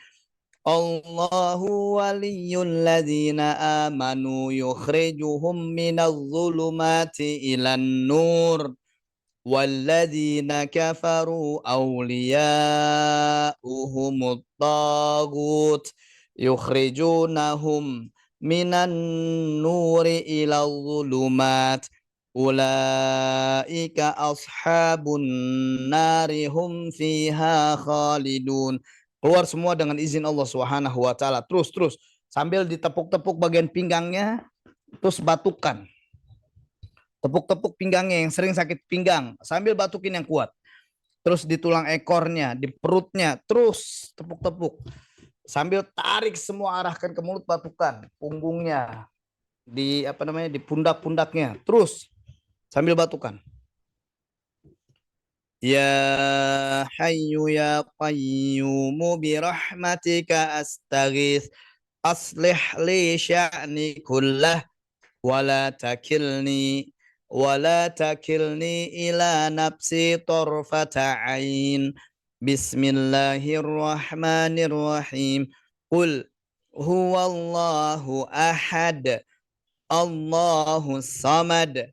الله ولي الذين آمنوا يخرجهم من الظلمات إلى النور والذين كفروا أولياؤهم الطاغوت يخرجونهم من النور إلى الظلمات Ulaika ashabun nari hum fiha khalidun. Keluar semua dengan izin Allah Subhanahu wa taala. Terus sambil ditepuk-tepuk bagian pinggangnya, terus batukan. Tepuk-tepuk pinggangnya yang sering sakit pinggang, sambil batukin yang kuat. Terus di tulang ekornya, di perutnya, terus tepuk-tepuk. Sambil tarik semua, arahkan ke mulut, batukan punggungnya, di di pundak-pundaknya, terus sambil batukan. Ya Hayyu ya Qayyumu bi rahmatika astaghits aslih li sya'ni kullah wala takilni ila nafsi tarfata ain. Bismillahirrahmanirrahim. Qul huwallahu ahad Allahu samad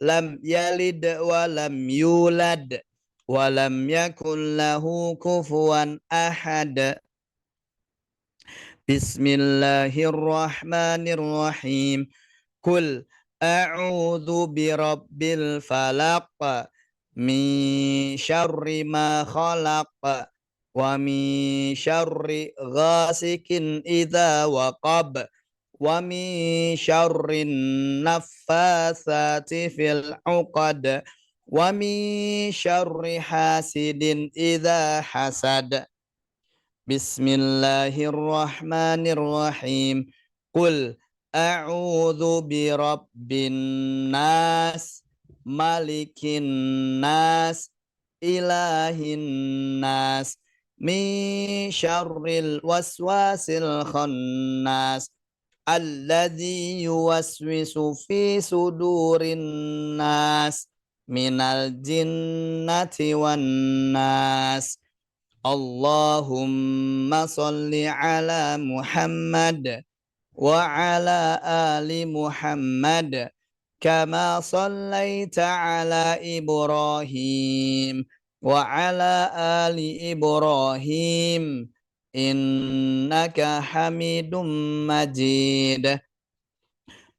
lam yalid wa lam yulad wa lam yakul lahu kufuwan ahad. Bismillahirrahmanirrahim. Qul a'udzu birabbil falaq min syarri ma khalaq wa min syarri ghasikin idza waqab wa min syarrin naffatsati fil 'uqad wa min syarri hasidin idza hasad. Bismillahirrahmanirrahim. Qul a'udzu birabbin nas malikin nas ilahin nas min syarril waswasil khannas alladzi yuwaswisu fi sudurin nas minal jinnati wan nas. Allahumma salli ala Muhammad wa ala ali Muhammad kama sallaita ala Ibrahim wa ala ali Ibrahim innaka Hamidum Majid.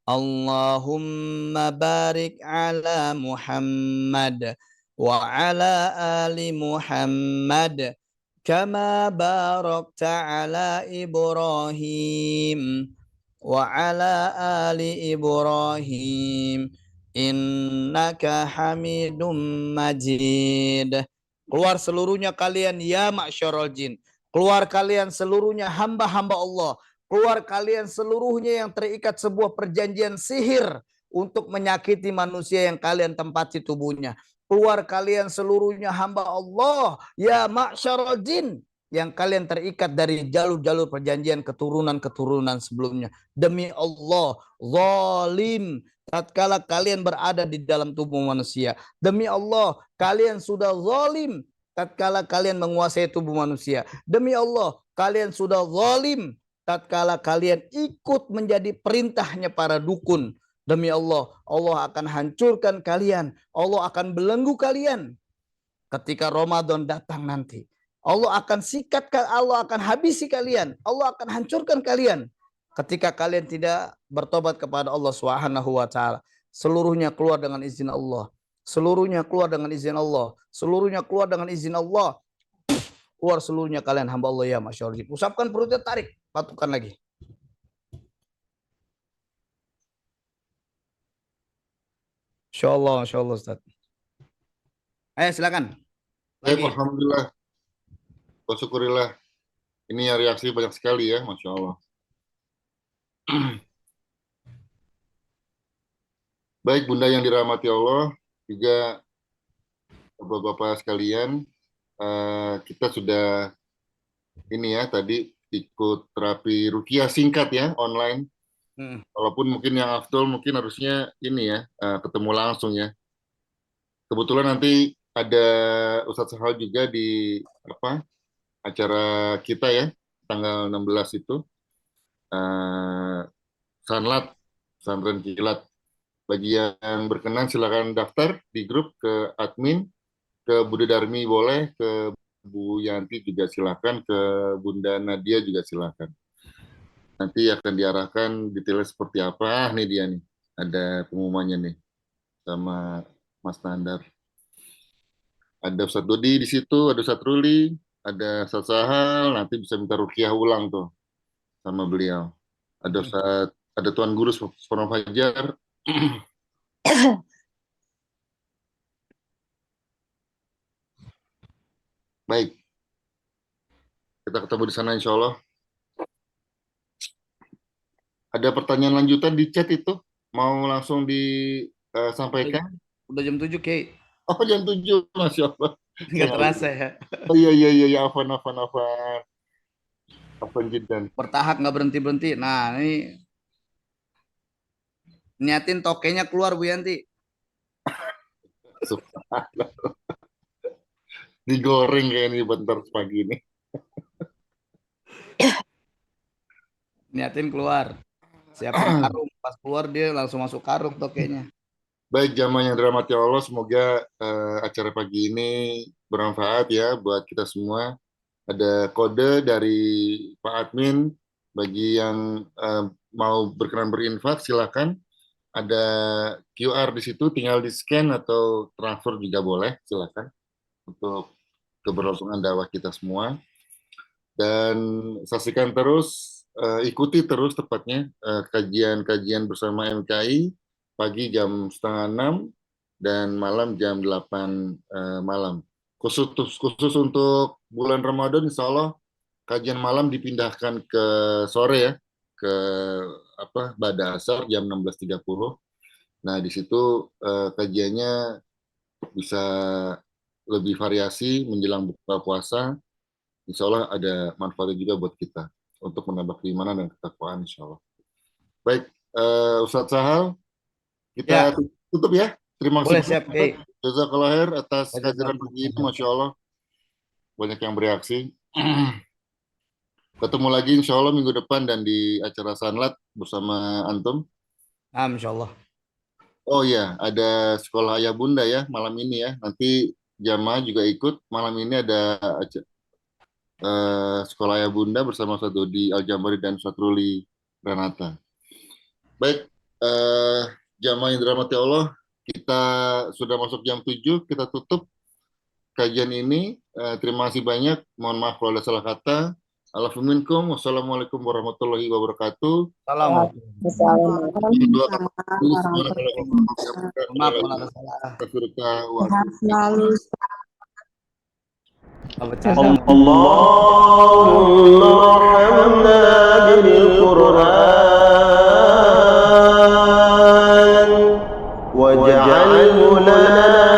Allahumma barik ala Muhammad wa ala ali Muhammad kama barakta ala Ibrahim wa ala ali Ibrahim innaka Hamidum Majid. Keluar seluruhnya kalian ya ma'syarul jin. Keluar kalian seluruhnya hamba-hamba Allah. Keluar kalian seluruhnya yang terikat sebuah perjanjian sihir untuk menyakiti manusia yang kalian tempati tubuhnya. Keluar kalian seluruhnya hamba Allah ya ma'syarul jin yang kalian terikat dari jalur-jalur perjanjian keturunan-keturunan sebelumnya. Demi Allah, zalim tatkala kalian berada di dalam tubuh manusia. Demi Allah, kalian sudah zalim tatkala kalian menguasai tubuh manusia. Demi Allah, kalian sudah zalim tatkala kalian ikut menjadi perintahnya para dukun. Demi Allah, Allah akan hancurkan kalian. Allah akan belenggu kalian ketika Ramadan datang nanti. Allah akan sikat, Allah akan habisi kalian. Allah akan hancurkan kalian ketika kalian tidak bertobat kepada Allah Subhanahu wa taala. Seluruhnya keluar dengan izin Allah. Seluruhnya keluar dengan izin Allah. Seluruhnya keluar dengan izin Allah. Keluar seluruhnya kalian hamba Allah ya masyaallah. Usapkan perutnya, tarik, batukan lagi. Insyaallah Ustaz. Ayo silakan. Baik, alhamdulillah. Syukurillah. Ini reaksi banyak sekali ya, Masya Allah. Baik, Bunda yang dirahmati Allah, juga Bapak-bapak sekalian, kita sudah ini ya tadi ikut terapi ruqyah singkat ya online. Walaupun mungkin yang afdol mungkin harusnya ini ya ketemu langsung ya. Kebetulan nanti ada Ustadz Sahal juga di acara kita ya tanggal 16 itu Sanlat Pesantren Kilat. Bagi yang berkenan silakan daftar di grup ke admin, ke Bunda Darmi boleh, ke Bu Yanti juga silakan, ke Bunda Nadia juga silakan. Nanti akan diarahkan detailnya seperti apa. Nih dia nih, ada pengumumannya nih. sama Mas Nandar. Ada Ustadz Dodi di situ, ada Ustadz Ruli, ada Ustadz Sahal, nanti bisa minta ruqyah ulang tuh sama beliau. Ada Tuan Guru Sono Fajar. Baik, kita ketemu di sana insya Allah. Ada pertanyaan lanjutan di chat itu? Mau langsung disampaikan? Udah jam 7, Ki. Oh, jam 7, Masya Allah. Nggak terasa ya. Oh iya, afan. Afan jidan. Bertahap nggak berhenti-berhenti. Nah, ini niatin tokenya keluar Bu Yanti. Subhanallah. Digoreng kayak ini bentar pagi ini. Niatin keluar. Siapin karung. Pas keluar dia langsung masuk karung tokenya. Baik, jamaah yang dirahmati Allah, semoga acara pagi ini bermanfaat ya buat kita semua. Ada kode dari Pak Admin bagi yang mau berkenan berinfak, silakan. Ada QR di situ, tinggal di scan atau transfer juga boleh, silakan untuk keberlangsungan dakwah kita semua. Dan saksikan terus, ikuti terus tepatnya kajian-kajian bersama MKI pagi jam 5:30 dan malam jam 8 malam. Khusus untuk bulan Ramadan, insya Allah kajian malam dipindahkan ke sore ya, ke Ba'da Asar jam 16.30. Nah di situ kajiannya bisa lebih variasi menjelang buka puasa. Insya Allah ada manfaatnya juga buat kita untuk menambah keimanan dan ketakwaan insya Allah. Baik, Ustadz Sahal, kita tutup ya. Terima kasih. Boleh, siap. Jazakallah khair atas kajian pagi ini, Masya Allah. Banyak yang bereaksi. Ketemu lagi insya Allah minggu depan dan di acara Sanlat bersama Antum. Insya Allah. Oh iya, ada sekolah ayah bunda ya malam ini ya. Nanti jamaah juga ikut. Malam ini ada sekolah ayah bunda bersama Ustadz Dodi Al-Jambari dan Ustadz Ruli Renata. Baik, jamaah yang dirahmati Allah, kita sudah masuk jam 7, kita tutup kajian ini. Terima kasih banyak. Mohon maaf kalau ada salah kata. Wassalamualaikum warahmatullahi wabarakatuh. Allahumma bil Qur'an waj'alhu lana